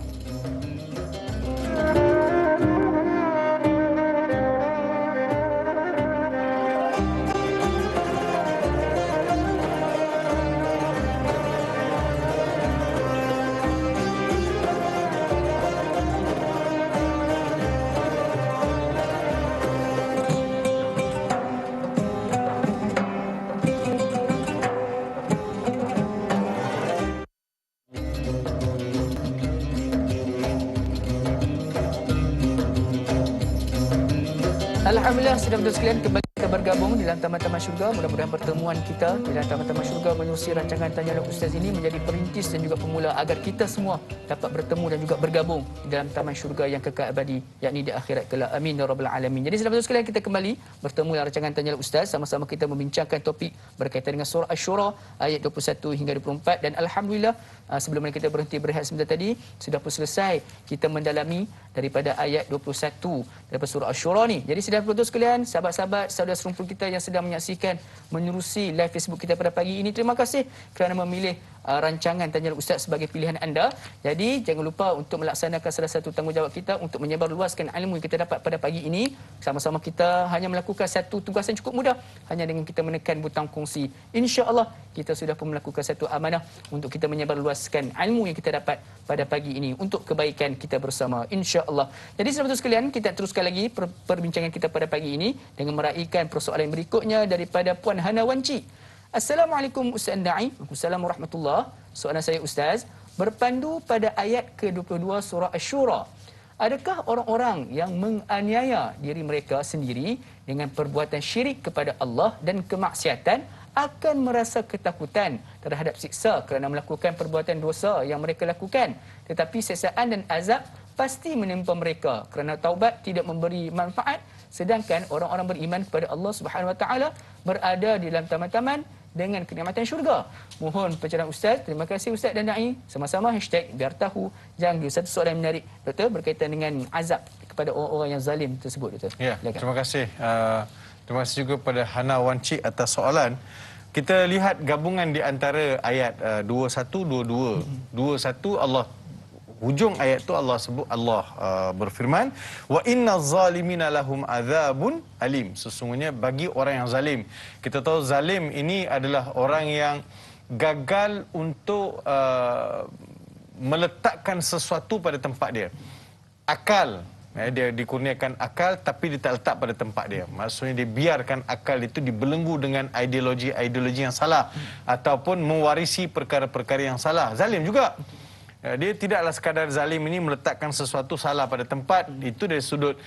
Alhamdulillah, sudah betul sekalian, kembali kita bergabung di dalam Taman-Taman Syurga. Mudah-mudahan pertemuan kita di dalam Taman-Taman Syurga menerusi rancangan Tanyalah Ustaz ini menjadi perintis dan juga pemula agar kita semua dapat bertemu dan juga bergabung di dalam Taman Syurga yang kekal abadi, yakni di akhirat kelak. Amin ya rabbal alamin. Jadi sudah betul sekalian, kita kembali bertemu dalam rancangan Tanyalah Ustaz. Sama-sama kita membincangkan topik berkaitan dengan surah Asy-Syura ayat 21 hingga 24. Dan alhamdulillah, sebelum kita berhenti berehat sebentar tadi, sudah pun selesai kita mendalami daripada ayat 21 daripada surah Asy-Syura ni. Jadi sudah betul sekalian, sahabat-sahabat, saudara serumpun kita yang sedang menyaksikan menerusi live Facebook kita pada pagi ini, terima kasih kerana memilih rancangan Tanya Ustaz sebagai pilihan anda. Jadi jangan lupa untuk melaksanakan salah satu tanggungjawab kita untuk menyebarluaskan ilmu yang kita dapat pada pagi ini. Sama-sama kita hanya melakukan satu tugas yang cukup mudah, hanya dengan kita menekan butang kongsi. Insya-Allah kita sudah pun melakukan satu amanah untuk kita menyebarluaskan ilmu yang kita dapat pada pagi ini untuk kebaikan kita bersama, insya-Allah. Jadi sahabat sekalian, kita teruskan lagi perbincangan kita pada pagi ini dengan meraihkan persoalan berikutnya daripada Puan Hana Wanci. Assalamualaikum Ustaz Da'i. Assalamualaikum warahmatullahi. Soalan saya Ustaz, berpandu pada ayat ke-22 surah Asy-Syura, adakah orang-orang yang menganiaya diri mereka sendiri dengan perbuatan syirik kepada Allah dan kemaksiatan akan merasa ketakutan terhadap siksa kerana melakukan perbuatan dosa yang mereka lakukan, tetapi siksaan dan azab pasti menimpa mereka kerana taubat tidak memberi manfaat, sedangkan orang-orang beriman kepada Allah Subhanahu Wa Taala berada di dalam taman-taman dengan kenikmatan syurga. Mohon pencerahan Ustaz. Terima kasih Ustaz dan Da'i. Sama-sama #biar tahu jangka. Satu soalan menarik Doktor berkaitan dengan azab kepada orang-orang yang zalim tersebut Doktor. Ya, terima kasih. Terima kasih juga kepada Hana Wanci atas soalan. Kita lihat gabungan di antara ayat 21 22. 21 Allah, hujung ayat tu Allah sebut, Allah berfirman, wa innaz zalimina lahum adzabun alim. Sesungguhnya bagi orang yang zalim, kita tahu zalim ini adalah orang yang gagal untuk meletakkan sesuatu pada tempat dia. Akal, dia dikurniakan akal tapi dia tak letak pada tempat dia. Maksudnya dia biarkan akal itu dibelenggu dengan ideologi yang salah ataupun mewarisi perkara-perkara yang salah. Zalim juga. Dia tidaklah sekadar zalim ini meletakkan sesuatu salah pada tempat. Itu dari sudut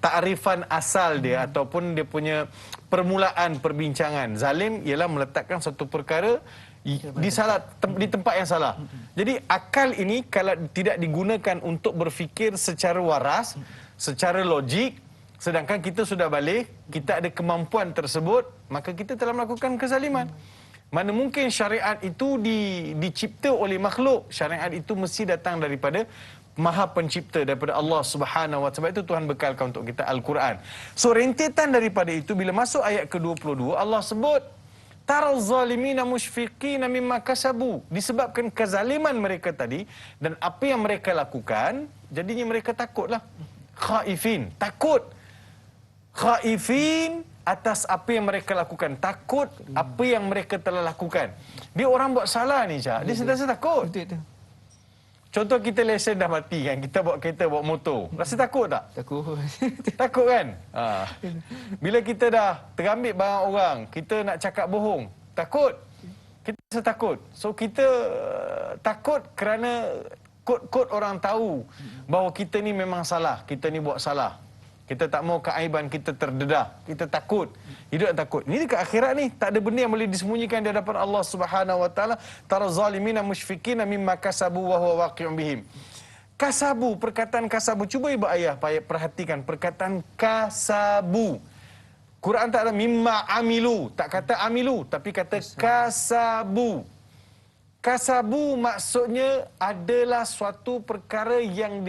takrifan asal dia ataupun dia punya permulaan perbincangan. Zalim ialah meletakkan satu perkara di tempat yang salah. Jadi akal ini kalau tidak digunakan untuk berfikir secara waras, secara logik, sedangkan kita sudah balik, kita ada kemampuan tersebut, maka kita telah melakukan kezaliman. Mana mungkin syariat itu dicipta oleh makhluk. Syariat itu mesti datang daripada Maha Pencipta, daripada Allah Subhanahu Wa Taala. Sebab itu Tuhan bekalkan untuk kita Al-Quran. So rentetan daripada itu, bila masuk ayat ke-22, Allah sebut taral zalimina musyfiqina mimma kasabu. Disebabkan kezaliman mereka tadi dan apa yang mereka lakukan, jadinya mereka takutlah. Khaifin, takut. Khaifin atas apa yang mereka lakukan, takut apa yang mereka telah lakukan. Dia orang buat salah ni, Cak, dia sentiasa takut. Contoh kita lesen dah mati kan, kita bawa kereta, bawa motor, rasa takut tak? Takut. Takut kan? Bila kita dah terambil barang orang, kita nak cakap bohong, takut. Kita rasa takut. So kita takut kerana kod-kod orang tahu bahawa kita ni memang salah, kita ni buat salah. Kita tak mau keaiban kita terdedah. Kita takut. Hidup takut. Ini dekat akhirat ni, tak ada benda yang boleh disembunyikan di hadapan Allah Subhanahu Wa Taala. Tara zalimina musyfiqina mimma kasabu wa huwa waqi'un bihim. Kasabu, perkataan kasabu. Cuba ibu ayah perhatikan perkataan kasabu. Quran tak ada mimma amilu, tak kata amilu, tapi kata kasabu. Kasabu maksudnya adalah suatu perkara yang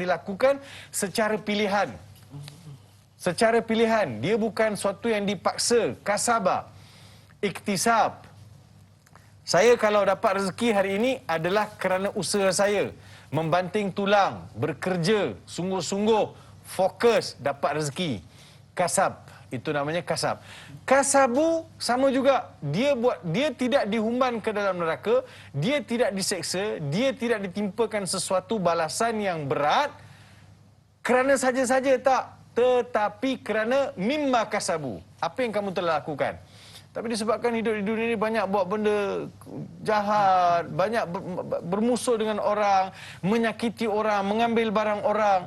dilakukan secara pilihan. Secara pilihan. Dia bukan suatu yang dipaksa. Kasaba. Iktisab. Saya kalau dapat rezeki hari ini adalah kerana usaha saya. Membanting tulang, bekerja, sungguh-sungguh, fokus, dapat rezeki. Kasab. Itu namanya kasab. Kasabu sama juga. Dia tidak dihumban ke dalam neraka, dia tidak diseksa, dia tidak ditimpakan sesuatu balasan yang berat kerana saja-saja tak, tetapi kerana mimma kasabu. Apa yang kamu telah lakukan. Tapi disebabkan hidup di dunia ini banyak buat benda jahat, banyak bermusuh dengan orang, menyakiti orang, mengambil barang orang.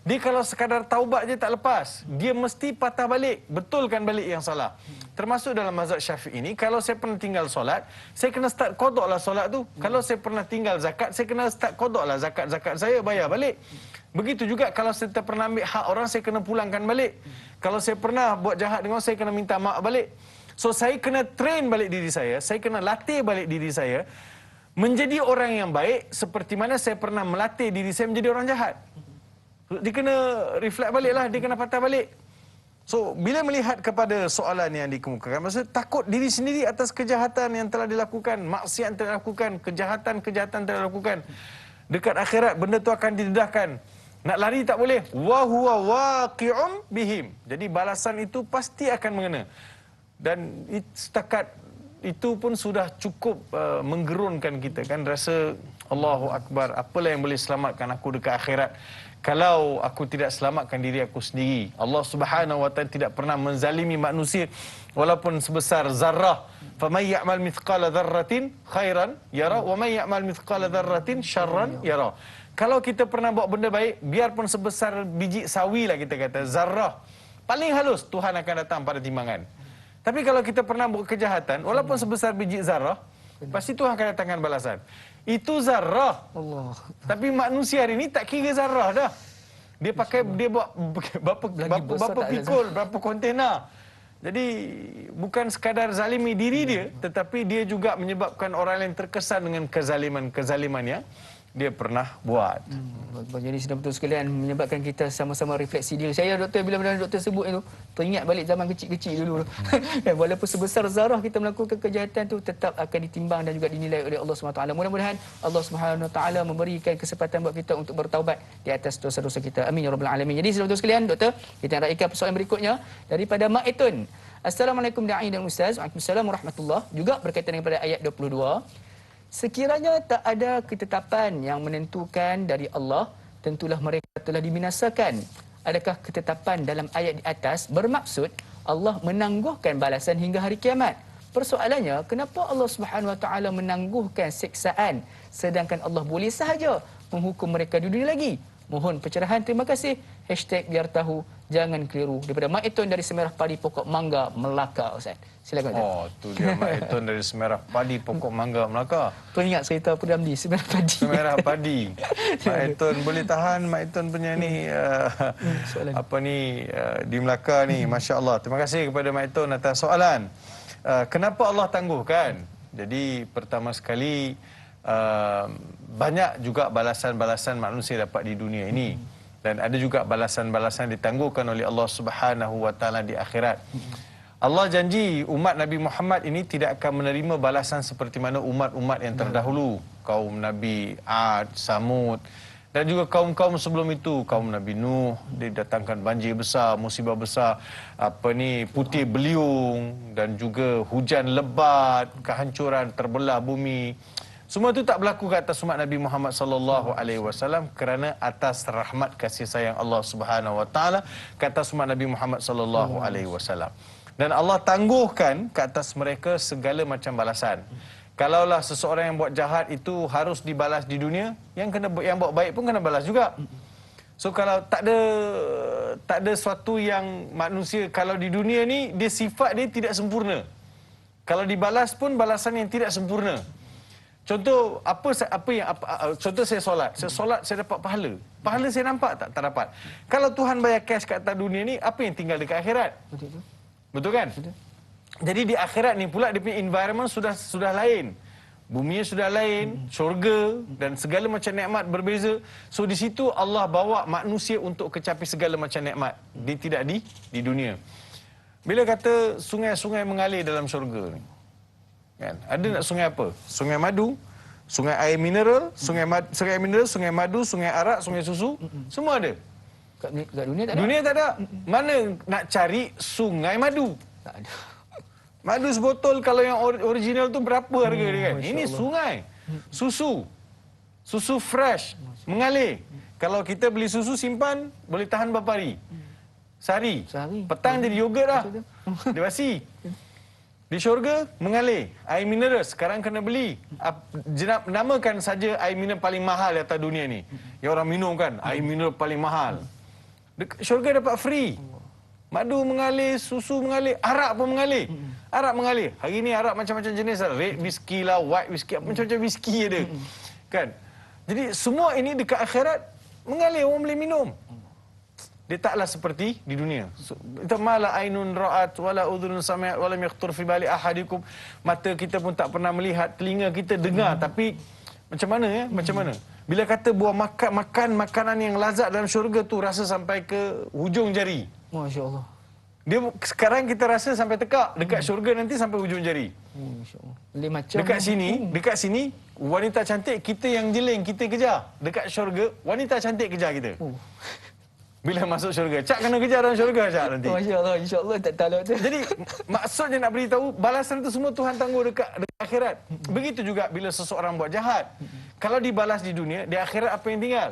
Dia kalau sekadar taubat je tak lepas. Dia mesti patah balik. Betulkan balik yang salah. Termasuk dalam mazhab Syafi'i ini, kalau saya pernah tinggal solat, saya kena start qadaklah solat tu. Kalau saya pernah tinggal zakat, saya kena start qadaklah zakat saya, bayar balik. Begitu juga kalau saya tak pernah ambil hak orang, saya kena pulangkan balik. Kalau saya pernah buat jahat dengan orang, saya kena minta maaf balik. So saya kena train balik diri saya kena latih balik diri saya menjadi orang yang baik seperti mana saya pernah melatih diri saya menjadi orang jahat. Dia kena reflect balik lah, dia kena patah balik. So, bila melihat kepada soalan yang dikemukakan, maksud takut diri sendiri atas kejahatan yang telah dilakukan, maksiat yang telah dilakukan, kejahatan-kejahatan telah dilakukan. Dekat akhirat, benda tu akan didedahkan. Nak lari tak boleh. Wa huwa waqi'um bihim. Jadi, balasan itu pasti akan mengena. Dan setakat itu pun sudah cukup menggerunkan kita, kan? Rasa, Allahu Akbar, apalah yang boleh selamatkan aku dekat akhirat kalau aku tidak selamatkan diri aku sendiri. Allah Subhanahu wa taala tidak pernah menzalimi manusia walaupun sebesar zarrah. Faman ya'mal mithqala dzarratin khairan yara wa man ya'mal mithqala dzarratin syarran yara. Kalau kita pernah buat benda baik, biarpun sebesar biji sawi lah kita kata, zarrah, paling halus Tuhan akan datang pada timbangan. Tapi kalau kita pernah buat kejahatan, walaupun sebesar biji zarrah, pasti Tuhan akan datangkan balasan. Itu zarrah. Allah. Tapi manusia hari ini tak kira zarrah dah. Dia pakai, dia buat berapa pikul, berapa kontena. Jadi bukan sekadar zalimi diri dia, tetapi dia juga menyebabkan orang lain terkesan dengan kezalimannya dia pernah buat. Jadi sudah betul sekalian menyebabkan kita sama-sama refleksi diri. Saya doktor, bila doktor sebut itu, teringat balik zaman kecil-kecil dulu. Walaupun sebesar zarah kita melakukan kejahatan itu, tetap akan ditimbang dan juga dinilai oleh Allah SWT. Mudah-mudahan Allah SWT memberikan kesempatan buat kita untuk bertaubat di atas dosa-dosa kita. Amin ya rabbal alamin. Jadi sudah betul sekalian doktor, kita nak raikan persoalan berikutnya daripada Mak Etun. Assalamualaikum da'i dan ustaz. Waalaikumsalam warahmatullahi. Juga berkaitan dengan ayat 22. Sekiranya tak ada ketetapan yang menentukan dari Allah, tentulah mereka telah dibinasakan. Adakah ketetapan dalam ayat di atas bermaksud Allah menangguhkan balasan hingga hari kiamat? Persoalannya, kenapa Allah Subhanahu Wa Taala menangguhkan siksaan sedangkan Allah boleh sahaja menghukum mereka di dunia lagi? Mohon pencerahan, terima kasih. #biar tahu, jangan keliru. Daripada Mak Etun dari Semerah Padi Pokok Mangga, Melaka, Ustaz. Silakan. Oh, tu dia Mak Etun dari Semerah Padi Pokok Mangga, Melaka. Teringat cerita Apu Ramli, Semerah Padi. Semerah Padi. Mak Etun boleh tahan Mak Etun punya ni di Melaka ni, masya-Allah. Terima kasih kepada Mak Etun atas soalan. Kenapa Allah tangguhkan? Jadi pertama sekali, banyak juga balasan-balasan manusia dapat di dunia ini, dan ada juga balasan-balasan ditangguhkan oleh Allah Subhanahu wa taala di akhirat. Allah janji umat Nabi Muhammad ini tidak akan menerima balasan seperti mana umat-umat yang terdahulu, kaum Nabi Ad, Samud, dan juga kaum-kaum sebelum itu, kaum Nabi Nuh, didatangkan banjir besar, musibah besar, putih beliung, dan juga hujan lebat, kehancuran, terbelah bumi. Semua itu tak berlaku ke atas umat Nabi Muhammad sallallahu alaihi wasallam kerana atas rahmat kasih sayang Allah Subhanahu wa taala ke atas umat Nabi Muhammad sallallahu alaihi wasallam. Dan Allah tangguhkan ke atas mereka segala macam balasan. Kalaulah seseorang yang buat jahat itu harus dibalas di dunia, yang buat baik pun kena balas juga. So kalau tak ada suatu yang manusia, kalau di dunia ni dia sifat dia tidak sempurna. Kalau dibalas pun balasan yang tidak sempurna. Contoh contoh saya solat saya dapat pahala. Pahala saya nampak tak? Tak dapat. Kalau Tuhan bayar cash kat atas dunia ni, apa yang tinggal dekat akhirat? Betul kan? Betul. Jadi di akhirat ni pula dia punya environment sudah lain. Buminya sudah lain, syurga dan segala macam nikmat berbeza. So di situ Allah bawa manusia untuk kecapi segala macam nikmat. Dia tidak di dunia. Bila kata sungai-sungai mengalir dalam syurga ni, kan? Ada nak sungai apa? Sungai madu, sungai air mineral, sungai mineral, sungai madu, sungai arak, sungai susu, semua ada. Kat dunia tak ada. Dunia tak ada. Mana nak cari sungai madu? Tak ada. Madu sebotol kalau yang original tu berapa harga dia kan? Ini sungai. Susu fresh mengalir. Kalau kita beli susu simpan boleh tahan berapa hari? Sehari. Petang jadi yogurt dah. Dia basi. Di syurga mengalir air mineral, sekarang kena beli. Namakan saja air mineral paling mahal di atas dunia ni. Yang orang minum kan, air mineral paling mahal. Syurga dapat free. Madu mengalir, susu mengalir, arak pun mengalir. Arak mengalir. Hari ni arak macam-macam jenis lah. Red whisky lah, white whisky, macam-macam whisky ada. Kan? Jadi semua ini dekat akhirat mengalir, orang boleh minum. Dia taklah seperti di dunia. Itu mala ainun ra'at wala udhunun sami'at wala yakhtur fi bali ahadikum. Mata kita pun tak pernah melihat, telinga kita dengar, tapi macam mana ya? Macam mana? Bila kata buah makan makanan yang lazat dalam syurga tu rasa sampai ke hujung jari. Masya-Allah. Dia sekarang kita rasa sampai tekak, dekat syurga nanti sampai ujung jari. Masya-Allah. Boleh macam Dekat sini wanita cantik kita yang jeling, kita kejar. Dekat syurga wanita cantik kejar kita. Bila masuk syurga, Cak kena kejar dalam syurga Cak nanti. Masya-Allah, insya-Allah tak tahu tu. Jadi maksudnya nak beritahu balasan itu semua Tuhan tangguh dekat akhirat. Begitu juga bila seseorang buat jahat. Kalau dibalas di dunia, di akhirat apa yang tinggal?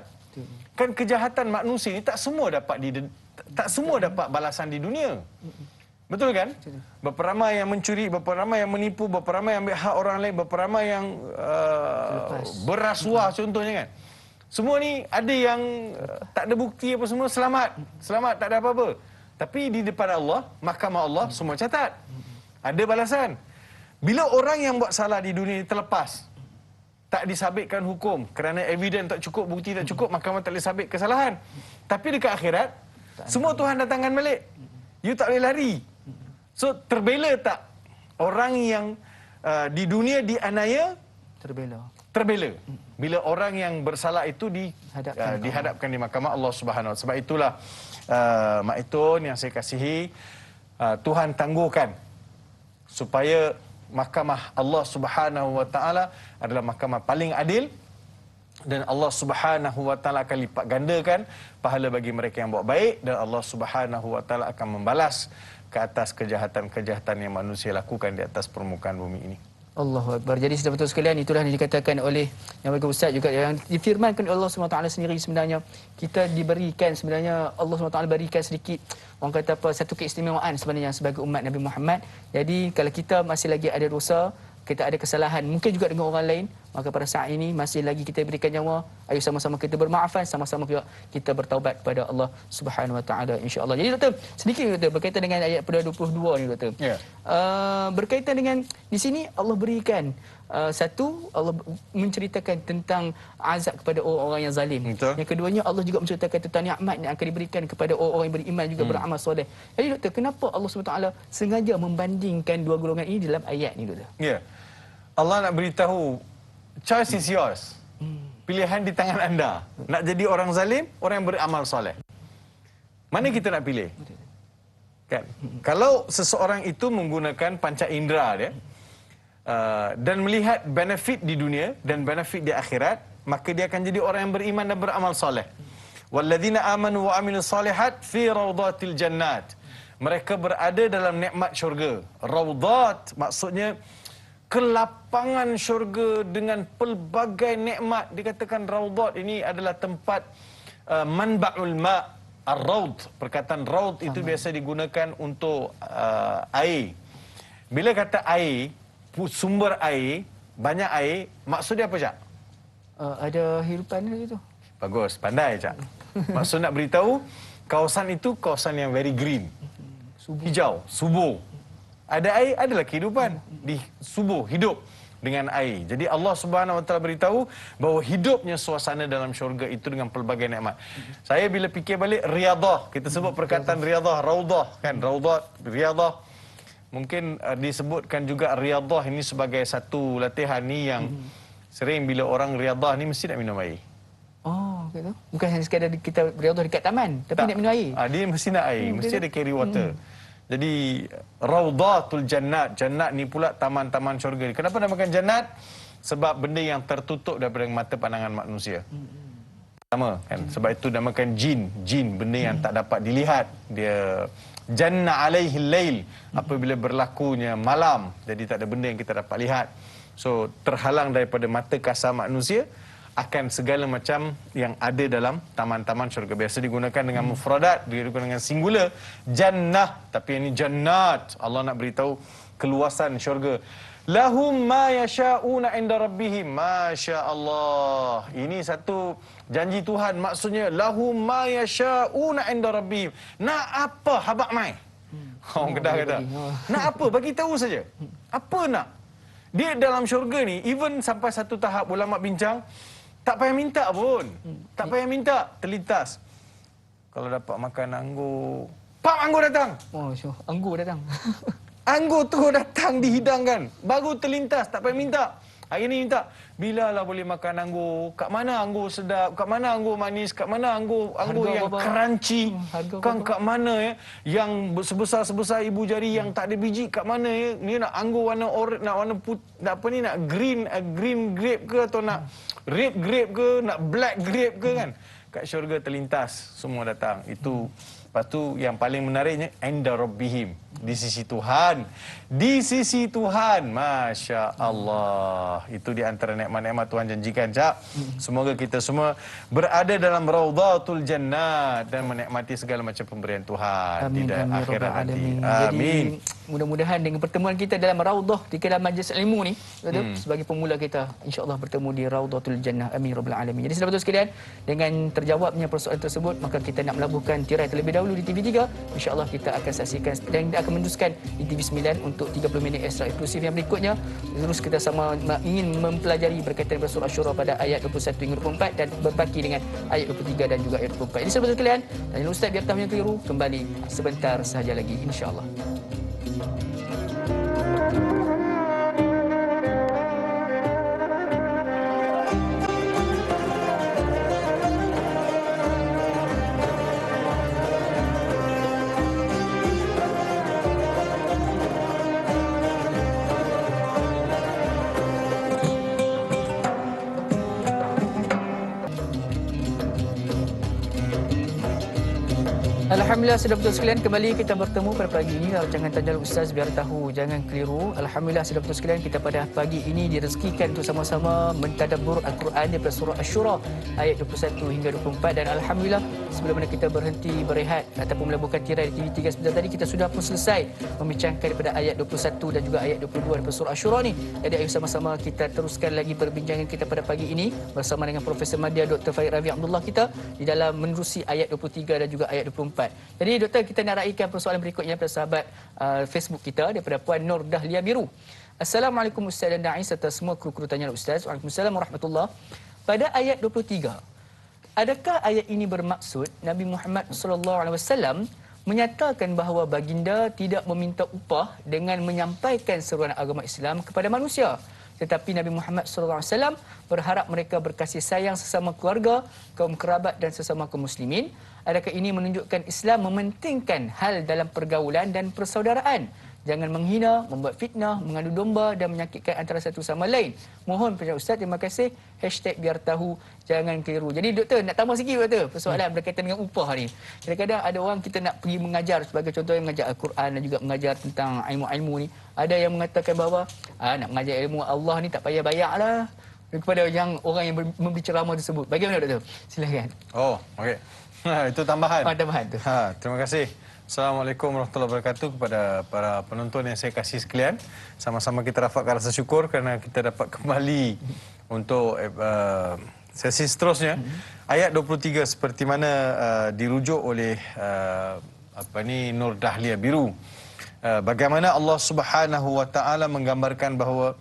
Kan kejahatan manusia ni tak semua dapat balasan di dunia. Betul kan? Berapa ramai yang mencuri, berapa ramai yang menipu, berapa ramai yang ambil hak orang lain, berapa ramai yang berrasuah contohnya kan. Semua ni ada yang tak ada bukti apa semua, selamat tak ada apa-apa. Tapi di depan Allah, mahkamah Allah semua catat. Ada balasan. Bila orang yang buat salah di dunia ni terlepas, tak disabitkan hukum kerana evidence tak cukup, bukti tak cukup, mahkamah tak boleh sabit kesalahan. Tapi dekat akhirat, semua Tuhan datangkan balik. You tak boleh lari. So, terbela tak orang yang di dunia dianiaya? Terbela. Bila orang yang bersalah itu dihadapkan di mahkamah Allah Subhanahu Wa Taala. Sebab itulah Mak Itun yang saya kasihi, Tuhan tangguhkan supaya mahkamah Allah Subhanahu Wa Taala adalah mahkamah paling adil, dan Allah Subhanahu Wa Taala akan lipat gandakan pahala bagi mereka yang buat baik, dan Allah Subhanahu Wa Taala akan membalas ke atas kejahatan-kejahatan yang manusia lakukan di atas permukaan bumi ini. Allahu Akbar. Jadi sudah betul sekalian, itulah yang dikatakan oleh yang bagi Ustaz juga, yang difirmankan oleh Allah SWT sendiri. Sebenarnya kita diberikan, sebenarnya Allah SWT berikan sedikit, orang kata apa, satu keistimewaan sebenarnya sebagai umat Nabi Muhammad. Jadi kalau kita masih lagi ada dosa, kita ada kesalahan mungkin juga dengan orang lain, maka pada saat ini masih lagi kita berikan nyawa, ayo sama-sama kita bermaafan, sama-sama juga kita bertaubat kepada Allah Subhanahu Wa Taala, insya-Allah. Jadi doktor, sedikit doktor berkaitan dengan ayat pada 22 ni doktor. Ya. Berkaitan dengan di sini Allah berikan satu, Allah menceritakan tentang azab kepada orang-orang yang zalim. Betul. Yang keduanya, Allah juga menceritakan tentang nikmat yang akan diberikan kepada orang-orang yang beriman juga beramal soleh. Jadi doktor, kenapa Allah SWT sengaja membandingkan dua golongan ini dalam ayat ni doktor? Ya. Allah nak beritahu, choice is yours. Pilihan di tangan anda. Nak jadi orang zalim, orang yang beramal soleh. Mana kita nak pilih? Kan? Kalau seseorang itu menggunakan panca indera dia, dan melihat benefit di dunia dan benefit di akhirat, maka dia akan jadi orang yang beriman dan beramal soleh. Walladzina amanu wa amilus solihat fi rawdatil jannat. Mereka berada dalam nikmat syurga. Rawdat maksudnya kelapangan syurga dengan pelbagai nikmat. Dikatakan rawdat ini adalah tempat manba'ul ma'. Ar-rawd, perkataan rawd itu biasa digunakan untuk air. Bila kata air, sumber air, banyak air, maksudnya apa, Cak? Ada hidupan gitu. Bagus, pandai, Cak. Maksud nak beritahu, kawasan itu kawasan yang very green. Hijau, subur. Ada air, adalah kehidupan. Di subur, hidup dengan air. Jadi Allah Subhanahu Wa Taala beritahu bahawa hidupnya suasana dalam syurga itu dengan pelbagai nikmat. Saya bila fikir balik riadah, kita sebut perkataan riadah, raudah kan, raudah, riadah. Mungkin disebutkan juga riadah ini sebagai satu latihan ni yang sering bila orang riadah ni mesti nak minum air. Oh, gitu. Bukan hanya sekadar kita riadah dekat taman, tapi nak minum air. Dia mesti nak air, mesti ada carry water. Jadi Raudatul Jannat, jannat ni pula taman-taman syurga. Kenapa namakan jannat? Sebab benda yang tertutup daripada mata pandangan manusia. Sama kan? Sebab itu namakan jin, benda yang tak dapat dilihat. Dia janna alaihi lail, apabila berlakunya malam, jadi tak ada benda yang kita dapat lihat. So terhalang daripada mata kasar manusia akan segala macam yang ada dalam taman-taman syurga. Biasa digunakan dengan mufradat, digunakan dengan singular, jannah. Tapi ini jannat. Allah nak beritahu keluasan syurga. Lahum ma yasha'una 'inda rabbihim. Masya-Allah. Ini satu janji Tuhan. Maksudnya lahum ma yasha'una 'inda rabbihim. Nak apa habaq mai? Orang Kedah kata. Nak apa? Bagi tahu saja. Apa nak? Dia dalam syurga ni, even sampai satu tahap ulama bincang, tak payah minta pun. Tak payah minta. Terlintas. Kalau dapat makan anggur, pam, anggur datang. Oh, anggur datang. Anggur tu datang dihidangkan. Baru terlintas. Tak payah minta. Hari ni minta, bilalah boleh makan anggur, kat mana anggur sedap, kat mana anggur manis, kat mana anggur yang berapa? crunchy, Harga kan berapa? kat mana ya, yang sebesar-sebesar ibu jari yang tak ada biji, kat mana ya, ni nak anggur warna orange, nak warna nak apa ni, nak green grape ke atau nak red grape ke, nak black grape ke kan. Kat syurga terlintas, semua datang. Itu lepas tu yang paling menariknya, inda rabbihim, di sisi Tuhan. Di sisi Tuhan, Masya Allah. Itu di antara nikmat-nikmat Tuhan janjikan, Cak. Semoga kita semua berada dalam Raudhatul Jannah dan menikmati segala macam pemberian Tuhan di akhirat nanti. Amin. Jadi mudah-mudahan dengan pertemuan kita dalam Raudhah di dalam majlis ilmu ni, sebagai pemula kita insya-Allah bertemu di Raudhatul Jannah. Amin rabbal alamin. Jadi sahabat sekalian, dengan terjawabnya persoalan tersebut, maka kita nak melabuhkan tirai terlebih dahulu di TV3. Insya-Allah kita akan saksikan dan akan meneruskan di TV9 untuk 30 minit ekstra eksklusif yang berikutnya. Terus kita sama ingin mempelajari berkaitan dengan surah Asy-Syura pada ayat 21 hingga 24 dan berbaki dengan ayat 23 dan juga ayat 24. Jadi sahabat sekalian, dan Ustaz biar tahu yang keliru kembali sebentar sahaja lagi insya-Allah. Alhamdulillah, sudah betul sekalian, kembali kita bertemu pada pagi ini. Rancangan Tanya Ustaz biar tahu jangan keliru. Alhamdulillah, sudah betul sekalian, kita pada pagi ini direzekikan untuk sama-sama mentadabbur Al-Quran daripada surah Asy-Syura ayat 21 hingga 24. Dan Alhamdulillah, sebelum mana kita berhenti berehat ataupun melabuhkan tirai di TV3 sebentar tadi, kita sudah pun selesai membincangkan daripada ayat 21 dan juga ayat 22 daripada surah Asy-Syura ni. Jadi ayo sama-sama kita teruskan lagi perbincangan kita pada pagi ini bersama dengan Profesor Madya Dr. Farid Ravi Abdullah kita di dalam menerusi ayat 23 dan juga ayat 24. Jadi doktor, kita nak raikan persoalan berikutnya daripada sahabat Facebook kita daripada Puan Nur Dahlia Biru. Assalamualaikum Ustaz dan Da'i serta semua kru-kru Tanya Ustaz. Waalaikumsalam warahmatullahi. Pada ayat 23, adakah ayat ini bermaksud Nabi Muhammad sallallahu alaihi wasallam menyatakan bahawa baginda tidak meminta upah dengan menyampaikan seruan agama Islam kepada manusia, tetapi Nabi Muhammad SAW berharap mereka berkasih sayang sesama keluarga, kaum kerabat dan sesama kaum muslimin? Adakah ini menunjukkan Islam mementingkan hal dalam pergaulan dan persaudaraan? Jangan menghina, membuat fitnah, mengadu domba dan menyakitkan antara satu sama lain. Mohon kepada Ustaz, terima kasih. #biar tahu jangan keliru. Jadi doktor, nak tambah sikit doktor persoalan berkaitan dengan upah ni. Kadang-kadang ada orang kita nak pergi mengajar, sebagai contoh yang mengajar Al-Quran dan juga mengajar tentang ilmu-ilmu ni. Ada yang mengatakan bahawa nak mengajar ilmu Allah ni tak payah bayar lah kepada yang orang yang memberi ceramah tersebut. Bagaimana doktor? Silakan. Oh, okey. Itu tambahan. Tambahan tu. Terima kasih. Assalamualaikum warahmatullahi wabarakatuh kepada para penonton yang saya kasih sekalian. Sama-sama kita rafakkan rasa syukur kerana kita dapat kembali untuk sesi seterusnya. Ayat 23 seperti mana dirujuk oleh Nur Dahlia Biru. Bagaimana Allah Subhanahu wa taala menggambarkan bahawa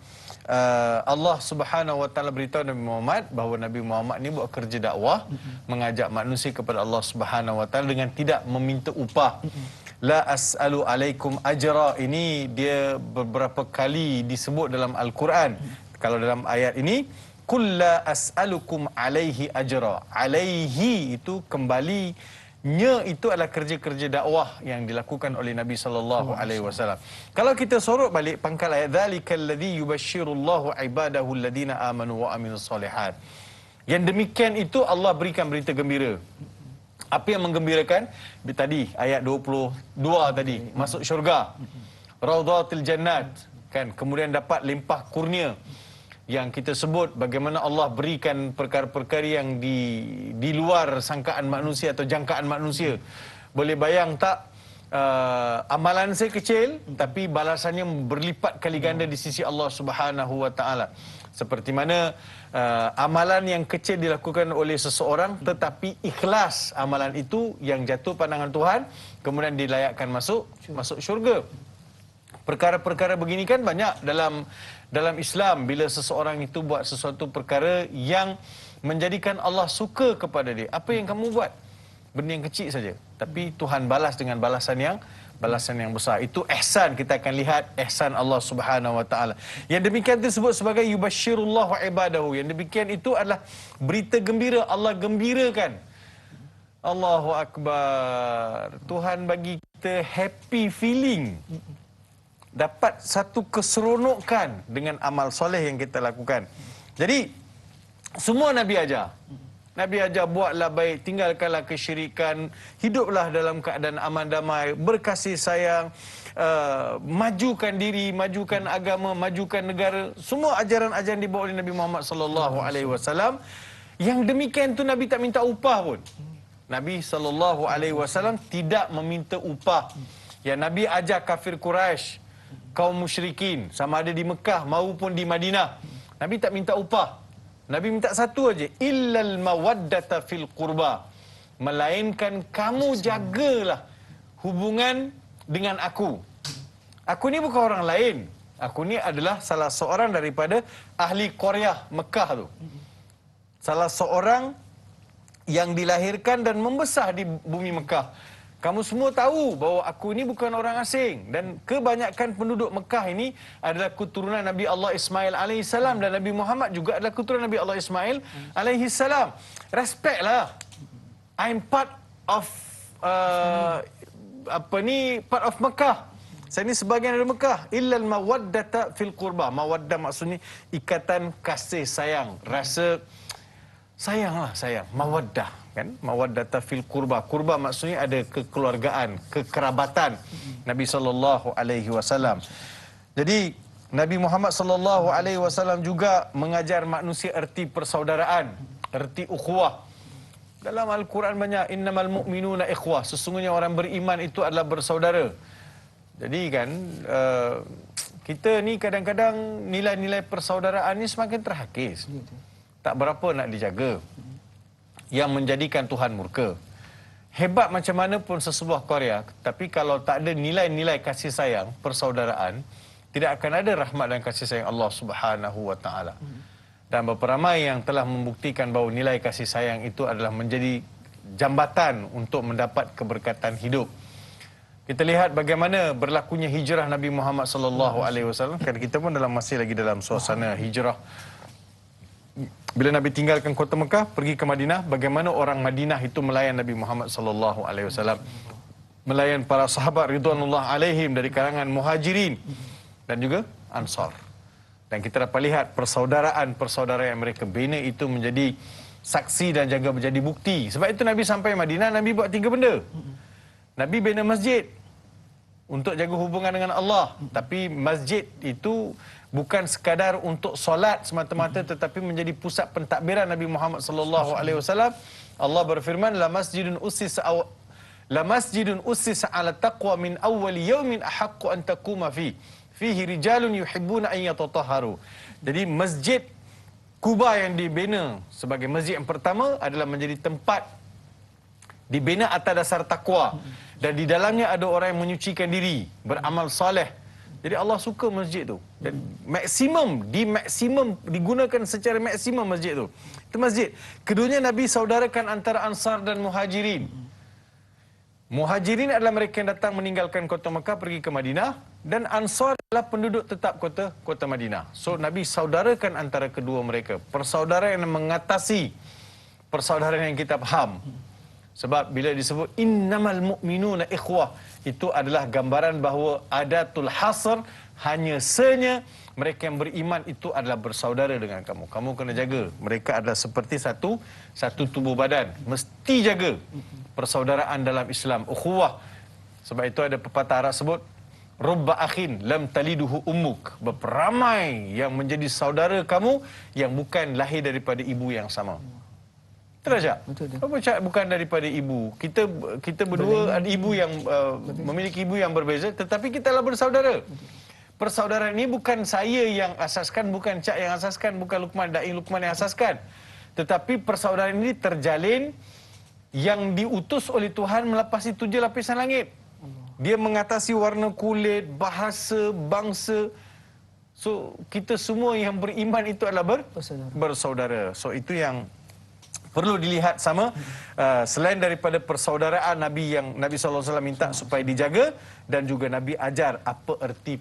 Allah Subhanahu wa taala beritahu Nabi Muhammad bahawa Nabi Muhammad ni buat kerja dakwah, mengajak manusia kepada Allah Subhanahu wa taala dengan tidak meminta upah. La as'alu alaikum ajra, ini dia beberapa kali disebut dalam Al-Quran. Kalau dalam ayat ini, qul la as'alukum alaihi ajra. Alaihi itu kembali, nya itu adalah kerja-kerja dakwah yang dilakukan oleh Nabi sallallahu alaihi wasallam. Kalau kita sorot balik pangkal ayat, zalikal ladzi yubasysyirullahu ibadahu alladhina amanu wa amilus solihat. Yang demikian itu Allah berikan berita gembira. Apa yang menggembirakan? Tadi ayat 22 tadi, masuk syurga. Raudhatul Jannat, kan, kemudian dapat limpah kurnia. Yang kita sebut bagaimana Allah berikan perkara-perkara yang di luar sangkaan manusia atau jangkaan manusia. Boleh bayang tak, amalan saya kecil tapi balasannya berlipat kali ganda di sisi Allah Subhanahu wa taala. Seperti mana amalan yang kecil dilakukan oleh seseorang tetapi ikhlas amalan itu yang jatuh pandangan Tuhan, kemudian dilayakkan masuk syurga. Perkara-perkara begini kan banyak dalam Islam. Bila seseorang itu buat sesuatu perkara yang menjadikan Allah suka kepada dia, apa yang kamu buat? Benda yang kecil saja, tapi Tuhan balas dengan balasan yang balasan yang besar. Itu ihsan, kita akan lihat ihsan Allah Subhanahu wa taala. Yang demikian disebut sebagai yubasyirullahu ibadahu. Yang demikian itu adalah berita gembira, Allah gembirakan. Allahu akbar. Tuhan bagi kita happy feeling. Dapat satu keseronokan dengan amal soleh yang kita lakukan. Jadi semua Nabi ajar. Nabi ajar buatlah baik, tinggalkanlah kesyirikan, hiduplah dalam keadaan aman damai, berkasih sayang, majukan diri, majukan agama, majukan negara. Semua ajaran-ajaran dibawa oleh Nabi Muhammad sallallahu alaihi wasallam. Yang demikian tu Nabi tak minta upah pun. Nabi sallallahu alaihi wasallam tidak meminta upah. Yang Nabi ajar kafir Quraisy, kaum musyrikin, sama ada di Mekah maupun di Madinah, Nabi tak minta upah. Nabi minta satu aja, illal mawaddata fil qurba, melainkan kamu jagalah hubungan dengan aku. Aku ni bukan orang lain. Aku ni adalah salah seorang daripada ahli Qaryah Mekah tu. Salah seorang yang dilahirkan dan membesar di bumi Mekah. Kamu semua tahu bahawa aku ini bukan orang asing, dan kebanyakan penduduk Mekah ini adalah keturunan Nabi Allah Ismail alaihissalam, dan Nabi Muhammad juga adalah keturunan Nabi Allah Ismail alaihissalam. Respectlah. I'm part of part of Mekah. Saya ni sebahagian dari Mekah. Illal mawaddata fil qurba. Mawaddah maksudnya ikatan kasih sayang, rasa sayanglah, sayang. Mawaddah, kan? Mawaddata fil qurba. Qurba maksudnya ada kekeluargaan, kekerabatan. Nabi sallallahu alaihi wasallam. Jadi Nabi Muhammad sallallahu alaihi wasallam juga mengajar manusia erti persaudaraan, erti ukhuwah. Dalam Al-Quran banyak, innamal mu'minuna ikhwah. Sesungguhnya orang beriman itu adalah bersaudara. Jadi kan kita ni kadang-kadang nilai-nilai persaudaraan ni semakin terhakis. Tak berapa nak dijaga. Yang menjadikan Tuhan murka. Hebat macam mana pun sesebuah karya, tapi kalau tak ada nilai-nilai kasih sayang, persaudaraan, tidak akan ada rahmat dan kasih sayang Allah Subhanahu wa taala. Dan berapa ramai yang telah membuktikan bahawa nilai kasih sayang itu adalah menjadi jambatan untuk mendapat keberkatan hidup. Kita lihat bagaimana berlakunya hijrah Nabi Muhammad sallallahu alaihi wasallam. Kan kita pun masih lagi dalam suasana hijrah. Bila Nabi tinggalkan kota Mekah, pergi ke Madinah, bagaimana orang Madinah itu melayan Nabi Muhammad sallallahu alaihi wasallam, melayan para sahabat ridwanullah alaihim dari kalangan Muhajirin dan juga Ansar. Dan kita dapat lihat persaudaraan yang mereka bina itu menjadi saksi dan juga menjadi bukti. Sebab itu Nabi sampai Madinah, Nabi buat 3 benda. Nabi bina masjid untuk jaga hubungan dengan Allah. Tapi masjid itu bukan sekadar untuk solat semata-mata, tetapi menjadi pusat pentadbiran Nabi Muhammad sallallahu alaihi wasallam. Allah berfirman, la masjidun ussisa ala taqwa min awwal yawmin ahaqqu an taquma fihi rijalun yuhibbuna an yatatahharu. Jadi masjid Kuba yang dibina sebagai masjid yang pertama adalah menjadi tempat dibina atas dasar takwa, dan di dalamnya ada orang yang menyucikan diri, beramal soleh. Jadi Allah suka masjid tu, dan maksimum digunakan secara maksimum masjid tu. Itu masjid. Keduanya Nabi saudarakan antara Ansar dan Muhajirin. Muhajirin adalah mereka yang datang meninggalkan kota Mekah pergi ke Madinah, dan Ansar adalah penduduk tetap kota Madinah. So Nabi saudarakan antara kedua mereka. Persaudaraan yang mengatasi persaudaraan yang kita faham. Sebab bila disebut innamal mu'minuna ikhwah, itu adalah gambaran bahawa adatul hasr, hanya senya mereka yang beriman itu adalah bersaudara dengan kamu. Kamu kena jaga. Mereka adalah seperti satu tubuh badan. Mesti jaga persaudaraan dalam Islam, ukhuwah. Sebab itu ada pepatah Arab sebut, rubba akhin lam taliduhu ummuk. Beramai yang menjadi saudara kamu yang bukan lahir daripada ibu yang sama. Terasa? Apa cak bukan daripada ibu? Kita berdua ada ibu yang memiliki ibu yang berbeza, tetapi kita adalah bersaudara. Persaudaraan ini bukan saya yang asaskan, bukan cak yang asaskan, bukan Da'i Luqman yang asaskan. Tetapi persaudaraan ini terjalin yang diutus oleh Tuhan melepasi 7 lapisan langit. Dia mengatasi warna kulit, bahasa, bangsa. So kita semua yang beriman itu adalah bersaudara. So itu yang perlu dilihat sama. Selain daripada persaudaraan Nabi yang Nabi SAW minta supaya dijaga, dan juga Nabi ajar apa erti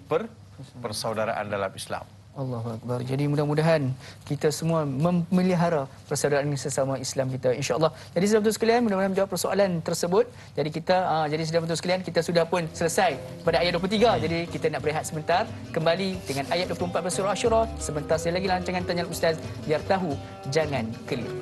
persaudaraan dalam Islam. Allahu Akbar. Jadi mudah-mudahan kita semua memelihara persaudaraan sesama Islam kita, insya-Allah. Jadi saudara sekalian, mudah-mudahan menjawab persoalan tersebut. Jadi kita jadi saudara sekalian, kita sudah pun selesai pada ayat 23. Jadi kita nak berehat sebentar, kembali dengan ayat 24 surah Asy-Syura. Sebentar saya lagi rancangan Tanya Ustaz, biar tahu jangan keliru.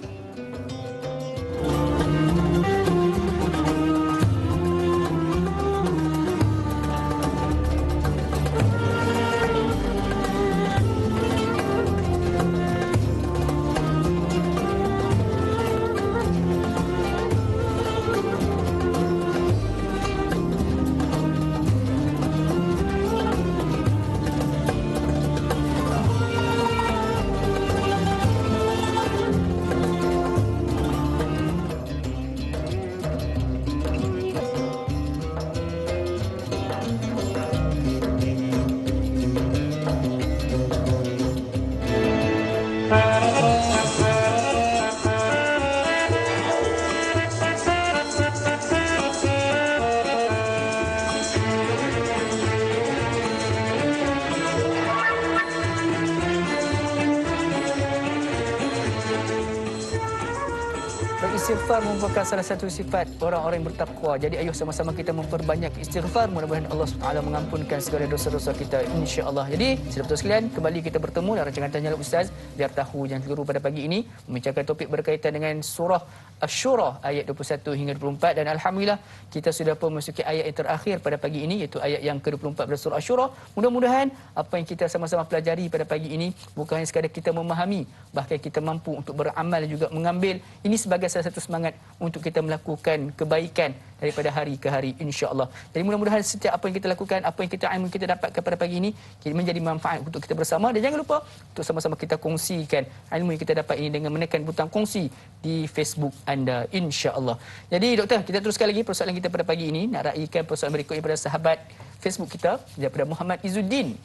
Istighfar merupakan salah satu sifat orang-orang yang bertakwa. Jadi ayuh sama-sama kita memperbanyak istighfar. Mudah-mudahan Allah SWT mengampunkan segala dosa-dosa kita, insya-Allah. Jadi, saudara sekalian, kembali kita bertemu dalam rancangan Tanya Ustaz, biar tahu jangan keliru pada pagi ini, membicarakan topik berkaitan dengan surah Asy-Syura ayat 21 hingga 24, dan alhamdulillah kita sudah pun memasuki ayat yang terakhir pada pagi ini, iaitu ayat yang ke-24 pada surah Asy-Syura. Mudah-mudahan apa yang kita sama-sama pelajari pada pagi ini bukan hanya sekadar kita memahami, bahkan kita mampu untuk beramal dan juga mengambil ini sebagai salah satu semangat untuk kita melakukan kebaikan daripada hari ke hari, insya-Allah. Jadi mudah-mudahan setiap apa yang kita lakukan, apa yang kita ilmu kita dapatkan pada pagi ini menjadi manfaat untuk kita bersama, dan jangan lupa untuk sama-sama kita kongsikan ilmu yang kita dapat ini dengan menekan butang kongsi di Facebook anda, insya-Allah. Jadi doktor, kita teruskan lagi persoalan kita pada pagi ini. Nak raikan persoalan berikutnya pada sahabat Facebook kita daripada Muhammad Izzuddin.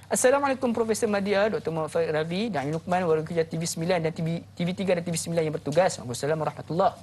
Assalamualaikum Profesor Madya, Dr. Muhammad Ravi dan Luqman, warga kerja TV9 dan TV3 dan TV9 yang bertugas. Waalaikumsalam warahmatullahi.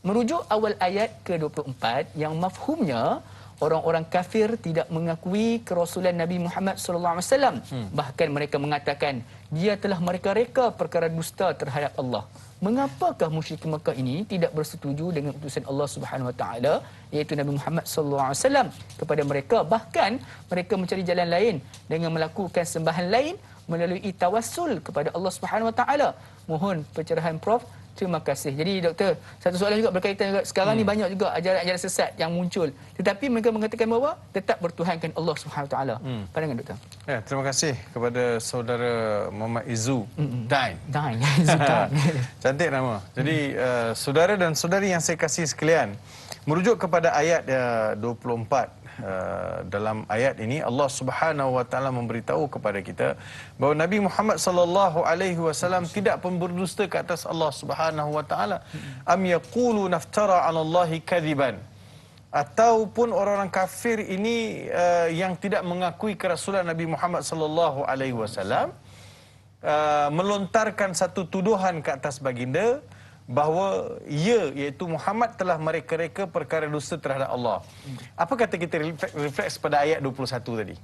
Merujuk awal ayat ke-24 yang mafhumnya orang-orang kafir tidak mengakui kerasulan Nabi Muhammad sallallahu alaihi wasallam. Bahkan mereka mengatakan dia telah mereka-reka perkara dusta terhadap Allah. Mengapakah musyrik Mekah ini tidak bersetuju dengan utusan Allah Subhanahu Wa Taala, iaitu Nabi Muhammad sallallahu alaihi wasallam kepada mereka? Bahkan mereka mencari jalan lain dengan melakukan sembahan lain melalui tawassul kepada Allah Subhanahu Wa Taala. Mohon pencerahan Prof. Terima kasih. Jadi doktor, satu soalan juga berkaitan juga, sekarang ni banyak juga ajaran-ajaran sesat yang muncul, tetapi mereka mengatakan bahawa tetap bertuhankan Allah Subhanahu Wa Taala. Pandangan doktor? Ya, terima kasih kepada saudara Muhammad Izzu Dain. Cantik nama. Jadi saudara dan saudari yang saya kasih sekalian, merujuk kepada ayat 24, dalam ayat ini Allah Subhanahu Wa Taala memberitahu kepada kita bahawa Nabi Muhammad sallallahu alaihi wasallam tidak pun berdusta ke atas Allah Subhanahu Wa Taala. Am yaqulu naftara 'ala Allahi kadziban. Ataupun orang-orang kafir ini yang tidak mengakui kerasulan Nabi Muhammad sallallahu alaihi wasallam melontarkan satu tuduhan ke atas baginda bahawa ia, iaitu Muhammad, telah mereka-reka perkara dusta terhadap Allah. Apa kata kita refleks pada ayat 21 tadi?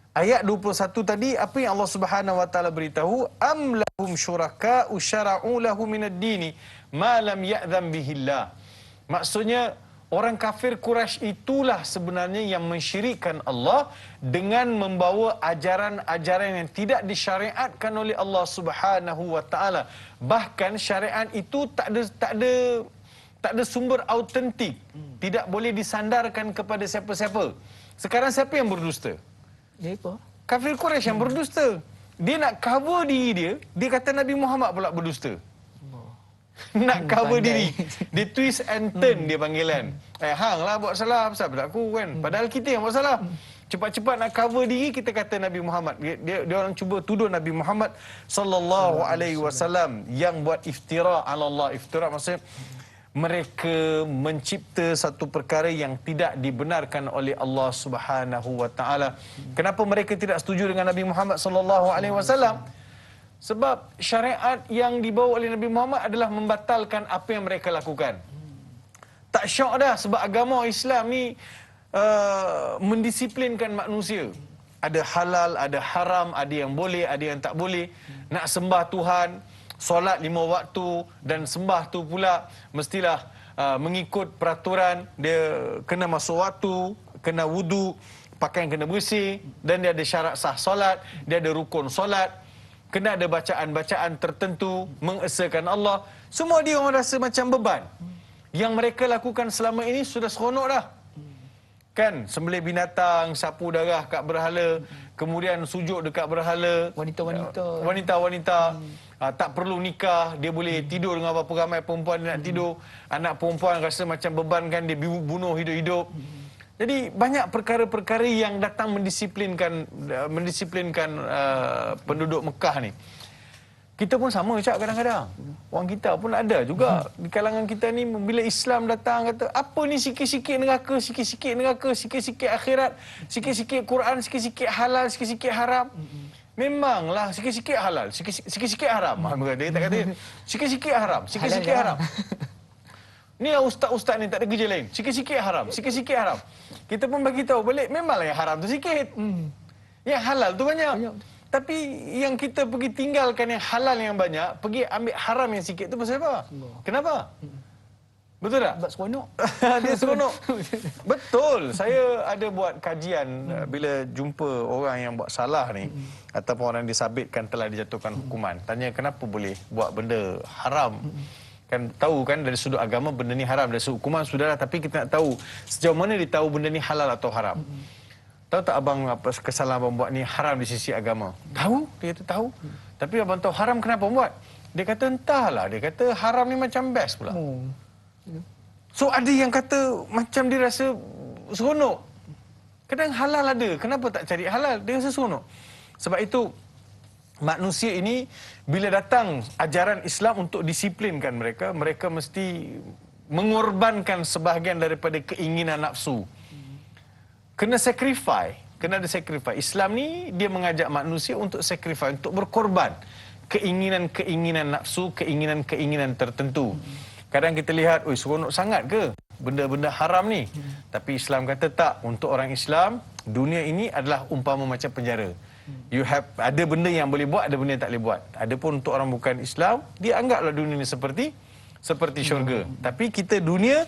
Ayat 21 tadi, apa yang Allah Subhanahu Wa Taala beritahu? Am lahum syuraka'u syara'u lahu minad dini ma lam ya'zam bihillah. Maksudnya orang kafir Quraisy itulah sebenarnya yang mensyirikkan Allah dengan membawa ajaran-ajaran yang tidak disyariatkan oleh Allah Subhanahu Wa Taala. Bahkan syariat itu tak ada sumber autentik, tidak boleh disandarkan kepada siapa-siapa. Sekarang siapa yang berdusta? Siapa? Kafir Quraisy yang berdusta. Dia nak cover diri dia, dia kata Nabi Muhammad pula berdusta. Nak cover diri, dia twist and turn dia panggilan. Hang lah buat salah, pasal aku kan. Padahal kita yang buat salah. Cepat-cepat nak cover diri, kita kata Nabi Muhammad. Dia orang cuba tuduh Nabi Muhammad sallallahu alaihi wasallam yang buat iftira ala Allah. Iftira maksudnya mereka mencipta satu perkara yang tidak dibenarkan oleh Allah Subhanahu Wa Taala. Kenapa mereka tidak setuju dengan Nabi Muhammad sallallahu alaihi wasallam? Sebab syariat yang dibawa oleh Nabi Muhammad adalah membatalkan apa yang mereka lakukan. Tak syok dah sebab agama Islam ni mendisiplinkan manusia. Ada halal, ada haram, ada yang boleh, ada yang tak boleh. Nak sembah Tuhan, solat 5 waktu dan sembah tu pula mestilah mengikut peraturan. Dia kena masuk waktu, kena wudu, pakaian kena bersih, dan dia ada syarat sah solat, dia ada rukun solat. Kena ada bacaan-bacaan tertentu, mengesakan Allah. Semua dia orang rasa macam beban. Yang mereka lakukan selama ini sudah seronok dah. Kan, sembelih binatang, sapu darah kat berhala, kemudian sujud dekat berhala. Wanita-wanita. Tak perlu nikah, dia boleh tidur dengan berapa ramai perempuan dia nak tidur. Anak perempuan rasa macam beban kan, dia bunuh hidup-hidup. Jadi banyak perkara-perkara yang datang mendisiplinkan penduduk Mekah ni. Kita pun sama Cak kadang-kadang. Orang kita pun ada juga di kalangan kita ni, bila Islam datang kata, apa ni sikit-sikit neraka, sikit-sikit neraka, sikit-sikit akhirat, sikit-sikit Quran, sikit-sikit halal, sikit-sikit haram. Memanglah sikit-sikit halal, sikit-sikit haram. Dia tak kata sikit-sikit haram, sikit-sikit haram. Ni ustaz-ustaz ni tak ada kerja lain. Sikit-sikit haram, sikit-sikit haram. Kita pun bagi tahu balik, memanglah yang haram tu sikit. Yang halal tu banyak. Tapi yang kita pergi tinggalkan yang halal yang banyak, pergi ambil haram yang sikit tu pasal apa? Kenapa? Betul tak? Sebab seronok. Dia seronok. Betul. Saya ada buat kajian bila jumpa orang yang buat salah ni, ataupun orang yang disabitkan telah dijatuhkan hukuman. Tanya kenapa boleh buat benda haram. Kan tahu kan dari sudut agama benda ni haram, dari sudut hukuman sudahlah, tapi kita nak tahu sejauh mana dia tahu benda ni halal atau haram. Tahu tak abang apa kesalahan abang buat ni haram di sisi agama? Tahu, dia tu tahu. Tapi abang tahu haram kenapa buat? Dia kata entahlah, dia kata haram ni macam best pula. So ada yang kata macam dia rasa seronok. Kadang halal ada, kenapa tak cari halal? Dia rasa seronok. Sebab itu manusia ini bila datang ajaran Islam untuk disiplinkan mereka, mereka mesti mengorbankan sebahagian daripada keinginan nafsu. Kena sacrifice, kena ada sacrifice. Islam ni dia mengajak manusia untuk sacrifice, untuk berkorban keinginan-keinginan nafsu, keinginan-keinginan tertentu. Kadang kita lihat, oi seronok sangat ke benda-benda haram ni? Tapi Islam kata tak, untuk orang Islam, dunia ini adalah umpama macam penjara. Ada benda yang boleh buat, ada benda yang tak boleh buat. Adapun untuk orang bukan Islam, dia anggaplah dunia ni seperti syurga. Tapi kita dunia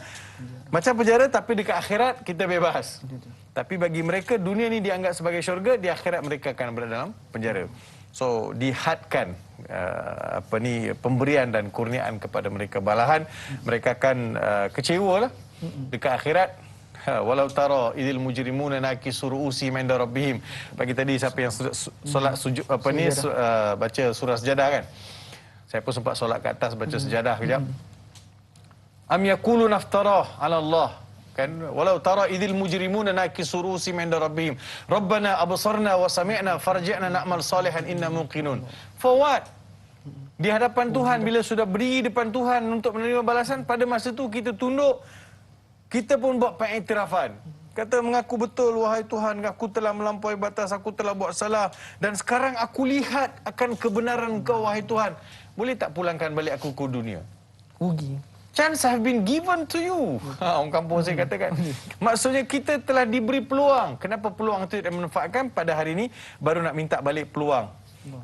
macam penjara, tapi dekat akhirat kita bebas. Tapi bagi mereka dunia ni dianggap sebagai syurga, di akhirat mereka akan berada dalam penjara. So dihadkan pemberian dan kurniaan kepada mereka. Balahan mereka akan kecewa lah dekat akhirat. Walau tara idil mujrimuna nakisu ru'usihim inda rabbihim. Pagi tadi siapa yang solat sujud baca surah sejadah kan? Saya pun sempat solat kat atas baca sejadah kejap. Am yaqulu naftara 'ala Allah. Kan walau tara idil mujrimuna nakisu ru'usihim inda rabbihim. Rabbana absarna wa sami'na farji'na na'mal salihan inna muqinun. For what? Di hadapan Tuhan, bila sudah berdiri depan Tuhan untuk menerima balasan, pada masa tu kita tunduk. Kita pun buat pengiktirafan. Kata mengaku betul, wahai Tuhan, aku telah melampaui batas, aku telah buat salah. Dan sekarang aku lihat akan kebenaran Kau, wahai Tuhan. Boleh tak pulangkan balik aku ke dunia? Rugi. Chance have been given to you. Orang kampung saya katakan. Maksudnya kita telah diberi peluang. Kenapa peluang itu tidak dimanfaatkan? Pada hari ini baru nak minta balik peluang.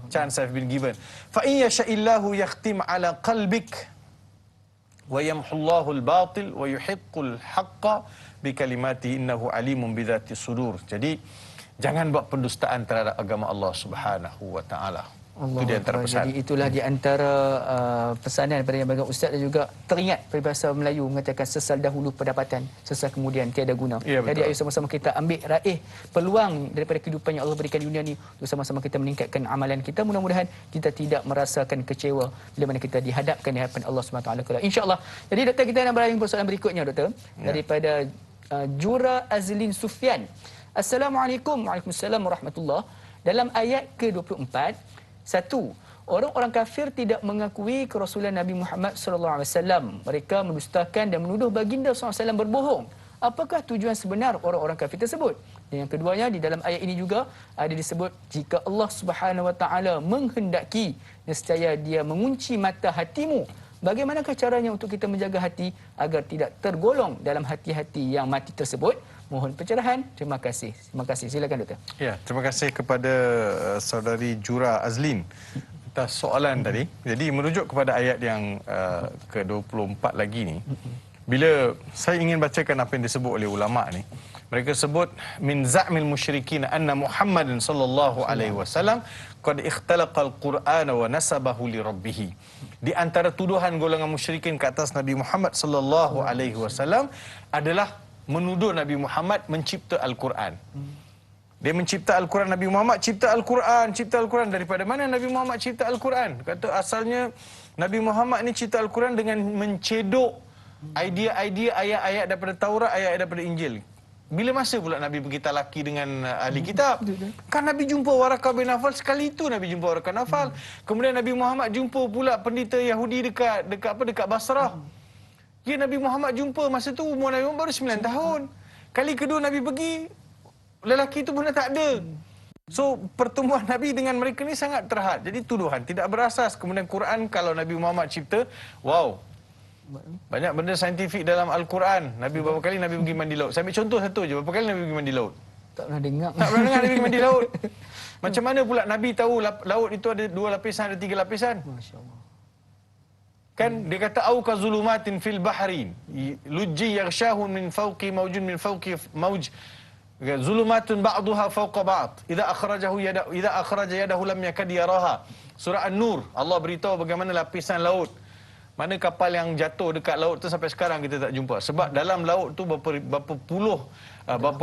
Chance have been given. Fa in yasha'illahu yakhtim ala qalbik. وَيَمْحُ اللَّهُ الْبَاطِلِ وَيُحِقُّ الْحَقَّ بِكَلِمَاتِهِ إِنَّهُ عَلِيمٌ بِذَاتِ الصُّدُورِ. Jadi jangan buat pendustaan terhadap agama Allah Subhanahu wa taala. Itu di antara pesan. Jadi itulah di antara pesanan daripada yang bagian ustaz, dan juga teringat peribahasa Melayu mengatakan sesal dahulu pendapatan, sesal kemudian tiada guna. Ya, jadi ayo sama-sama kita ambil raih peluang daripada kehidupan yang Allah berikan di dunia ni, untuk sama-sama kita meningkatkan amalan kita. Mudah-mudahan kita tidak merasakan kecewa bila mana kita dihadapkan di hadapan Allah Subhanahu Wa Taala insya-Allah. Jadi doktor, kita nak beralih ke soalan berikutnya doktor, daripada Jura Azlin Sufyan. Assalamualaikum. Waalaikumsalam warahmatullahi. Dalam ayat ke-24, 1. Orang-orang kafir tidak mengakui kerasulan Nabi Muhammad SAW. Mereka mendustakan dan menuduh baginda SAW berbohong. Apakah tujuan sebenar orang-orang kafir tersebut? Dan yang keduanya di dalam ayat ini juga ada disebut jika Allah Subhanahu Wa Taala menghendaki nescaya Dia mengunci mata hatimu. Bagaimanakah caranya untuk kita menjaga hati agar tidak tergolong dalam hati-hati yang mati tersebut? Mohon pencerahan. Terima kasih. Terima kasih. Silakan doktor. Ya, terima kasih kepada saudari Jura Azlin atas soalan tadi. Jadi merujuk kepada ayat yang ke-24 lagi ni. Bila saya ingin bacakan apa yang disebut oleh ulama ni, mereka sebut min za'mil musyrikin anna Muhammadan sallallahu alaihi wasallam qad ikhtalaqal Qur'ana wa nasabahu li rabbih. Di antara tuduhan golongan musyrikin ke atas Nabi Muhammad sallallahu alaihi wasallam adalah menuduh Nabi Muhammad mencipta Al-Quran. Dia mencipta Al-Quran, Nabi Muhammad cipta Al-Quran. Daripada mana Nabi Muhammad cipta Al-Quran? Kata asalnya Nabi Muhammad ni cipta Al-Quran dengan mencedok idea-idea ayat-ayat daripada Taurat, ayat-ayat daripada Injil. Bila masa pula Nabi pergi talaki dengan ahli kitab? Kan Nabi jumpa Waraqah bin Nawfal, sekali itu Nabi jumpa Waraqah bin Nawfal. Kemudian Nabi Muhammad jumpa pula pendeta Yahudi dekat Basrah. Ya, Nabi Muhammad jumpa masa tu umur Nabi Muhammad baru 9 tahun. Kali kedua Nabi pergi, lelaki itu pun dah tak ada. So, pertemuan Nabi dengan mereka ni sangat terhad. Jadi tuduhan tidak berasas. Kemudian Quran kalau Nabi Muhammad cipta, wow. Banyak benda saintifik dalam Al-Quran. Nabi berapa kali Nabi pergi mandi laut? Saya ambil contoh satu je. Berapa kali Nabi pergi mandi laut? Tak pernah dengar. Tak pernah dengar Nabi pergi mandi laut. Macam mana pula Nabi tahu laut itu ada 2 lapisan, ada 3 lapisan? Masya-Allah. Kan dia kata au ka zulumatin fil bahri lujji yaghshahu min fawqi mawjun min fawqi mawj zulumatun ba'daha fawqa ba'd idza akhraja yadahu lam yakad yaraha. Surah An-Nur, Allah beritahu bagaimana lapisan laut. Mana kapal yang jatuh dekat laut tu sampai sekarang kita tak jumpa. Sebab dalam laut tu berapa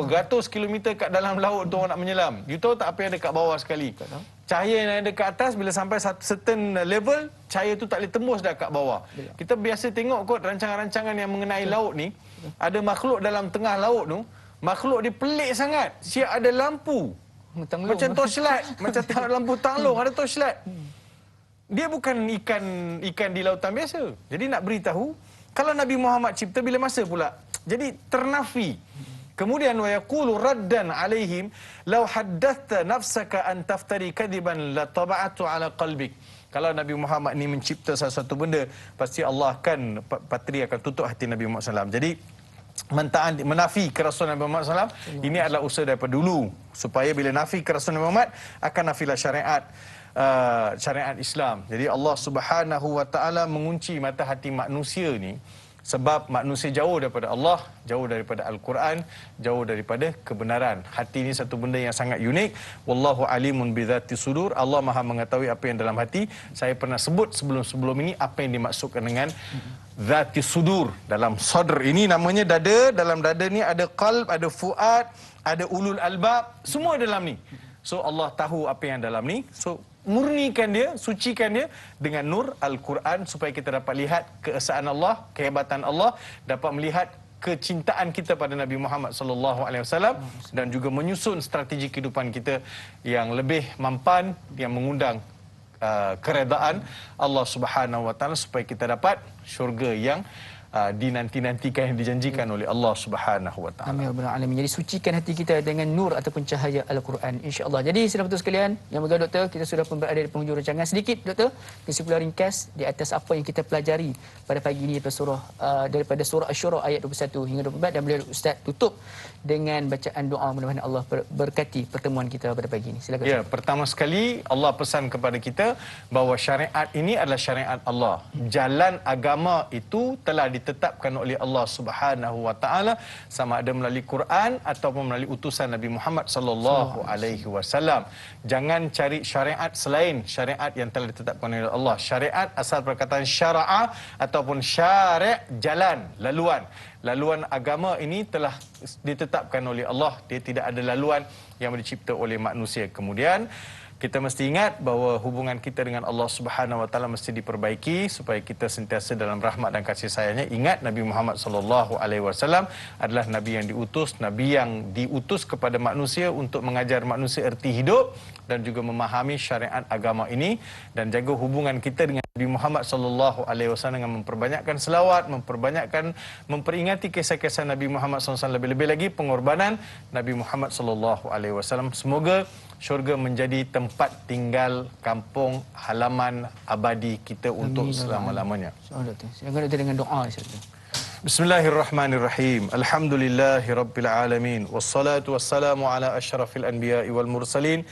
ratus kilometer kat dalam laut tu orang nak menyelam. You tahu tak apa yang ada kat bawah sekali? Cahaya yang ada kat atas bila sampai certain level, cahaya tu tak boleh tembus dah kat bawah. Kita biasa tengok kot rancangan-rancangan yang mengenai laut ni, ada makhluk dalam tengah laut tu, makhluk dia pelik sangat. Siap ada lampu. Macam torchlight, macam lampu tanglong ada torchlight. Dia bukan ikan di lautan biasa. Jadi nak beritahu, kalau Nabi Muhammad cipta bila masa pula? Jadi ternafi. Kemudian wa yaqulu raddan alaihim law haddathta nafsaka an taftari kadiban la taba'atu ala qalbik. Kalau Nabi Muhammad ni mencipta sesuatu benda, pasti Allah akan patri akan tutup hati Nabi Muhammad SAW. Jadi menafi kerasulan Nabi Muhammad SAW, ini adalah usaha daripada dulu supaya bila nafi kerasulan Nabi Muhammad akan nafilah syariat Islam. Jadi Allah Subhanahu Wa Taala mengunci mata hati manusia ni sebab manusia jauh daripada Allah, jauh daripada Al-Quran, jauh daripada kebenaran. Hati ini satu benda yang sangat unik. Wallahu alimun bidzati sudur. Allah Maha mengetahui apa yang dalam hati. Saya pernah sebut sebelum-sebelum ini apa yang dimaksudkan dengan zati sudur. Dalam sadr ini namanya dada. Dalam dada ni ada qalb, ada fuad, ada ulul albab. Semua dalam ni. So Allah tahu apa yang dalam ni. So murnikan dia, sucikan dia dengan nur Al-Quran supaya kita dapat lihat keesaan Allah, kehebatan Allah, dapat melihat kecintaan kita pada Nabi Muhammad sallallahu alaihi wasallam dan juga menyusun strategi kehidupan kita yang lebih mampan, yang mengundang keredaan Allah Subhanahu Wa Taala supaya kita dapat syurga yang dinanti-nantikan, yang dijanjikan oleh Allah Subhanahu Wa Taala. Amin ya rabbal alamin. Jadi sucikan hati kita dengan nur ataupun cahaya Al-Quran, insya-Allah. Jadi saudara betul sekalian yang bergabung doktor, kita sudah pun berada di penghujung rancangan. Sedikit doktor kesimpulan ringkas di atas apa yang kita pelajari pada pagi ini daripada surah Asy-Syura ayat 21 hingga 24, dan beliau ustaz tutup dengan bacaan doa, mudah-mudahan Allah berkati pertemuan kita pada pagi ini. Silakan. Ya, pertama sekali Allah pesan kepada kita bahawa syariat ini adalah syariat Allah. Jalan agama itu telah ditetapkan oleh Allah Subhanahu Wa Taala sama ada melalui Quran ataupun melalui utusan Nabi Muhammad sallallahu alaihi wasallam. Jangan cari syariat selain syariat yang telah ditetapkan oleh Allah. Syariat asal perkataan syara'a ataupun syari' jalan, laluan agama ini telah ditetapkan oleh Allah. Dia tidak ada laluan yang dicipta oleh manusia. Kemudian kita mesti ingat bahawa hubungan kita dengan Allah Subhanahu Wa Taala mesti diperbaiki supaya kita sentiasa dalam rahmat dan kasih sayangnya. Ingat Nabi Muhammad sallallahu alaihi wasallam adalah nabi yang diutus kepada manusia untuk mengajar manusia erti hidup dan juga memahami syariat agama ini, dan jaga hubungan kita dengan Nabi Muhammad sallallahu alaihi wasallam dengan memperbanyakkan selawat, memperingati kisah-kisah Nabi Muhammad SAW, lebih-lebih lagi pengorbanan Nabi Muhammad sallallahu alaihi wasallam. Semoga syurga menjadi tempat tinggal kampung halaman abadi kita untuk selama-lamanya. Silakan Doktor dengan doa. Bismillahirrahmanirrahim. Alhamdulillahirabbil alamin. Wassalatu wassalamu ala asyrafil anbiya'i wal mursalin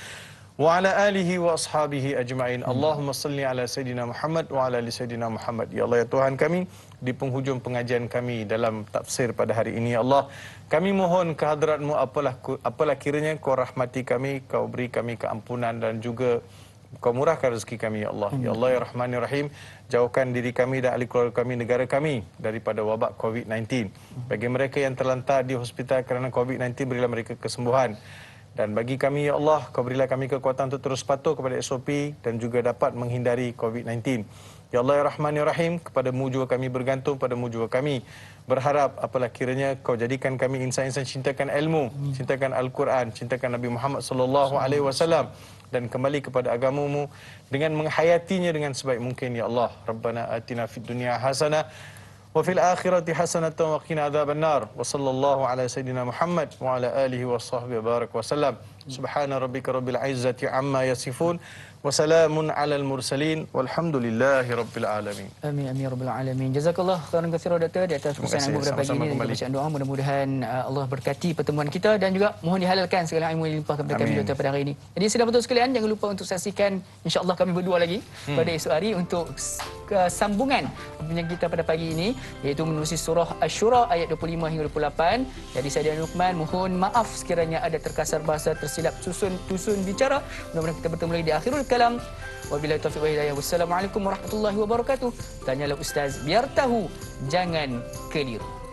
wa ala alihi wa ashabihi ajma'in. Allahumma salli ala Sayyidina Muhammad wa ala ali Sayyidina Muhammad. Ya Allah, ya Tuhan kami, di penghujung pengajian kami dalam tafsir pada hari ini, ya Allah, kami mohon kehadrat-Mu, apalah kiranya Kau rahmati kami, Kau beri kami keampunan dan juga Kau murahkan rezeki kami, ya Allah. Ya Allah, ya Rahman, ya Rahim, jauhkan diri kami dan ahli keluarga kami, negara kami daripada wabak COVID-19. Bagi mereka yang terlantar di hospital kerana COVID-19, berilah mereka kesembuhan. Dan bagi kami, ya Allah, Kau berilah kami kekuatan untuk terus patuh kepada SOP dan juga dapat menghindari COVID-19. Ya Allah, ya Rahman, ya Rahim, kepadamu juga kami bergantung, padamu juga kami berharap, apalah kiranya Kau jadikan kami insan-insan cintakan ilmu, cintakan Al-Quran, cintakan Nabi Muhammad sallallahu alaihi wasallam dan kembali kepada agamamu dengan menghayatinya dengan sebaik mungkin, ya Allah. Rabbana atina fid dunya hasanah wa fil akhirati hasanatan wa qina adzabannar. Wa sallallahu ala sayidina Muhammad wa ala alihi wa sahbihi barak wa sallam. Subhana rabbika rabbil izzati amma yasifun wa salamun alal mursalin walhamdulillahi rabbil alamin. Amin amin ya rabbal alamin. Jazakallah khairan katsiran Doktor di atas pesanan Anda beberapa pagi ini dan bacaan doa. Mudah-mudahan Allah berkati pertemuan kita dan juga mohon dihalalkan segala ilmu yang dilimpahkan kepada kami Doktor pada hari ini. Jadi sedang betul sekalian, jangan lupa untuk saksikan insya-Allah kami berdua lagi pada esok hari untuk sambungan perbincangan kita pada pagi ini, iaitu menerusi surah Asy-Syura ayat 25 hingga 28. Jadi saya dan Luqman mohon maaf sekiranya ada terkasar bahasa, tersilap tusun bicara. Mudah-mudahan kita bertemu lagi di akhirul kalam. Wabillahi taufiq wal hidayah. Wassalamualaikum warahmatullahi wabarakatuh. Tanyalah ustaz biar tahu, jangan keliru.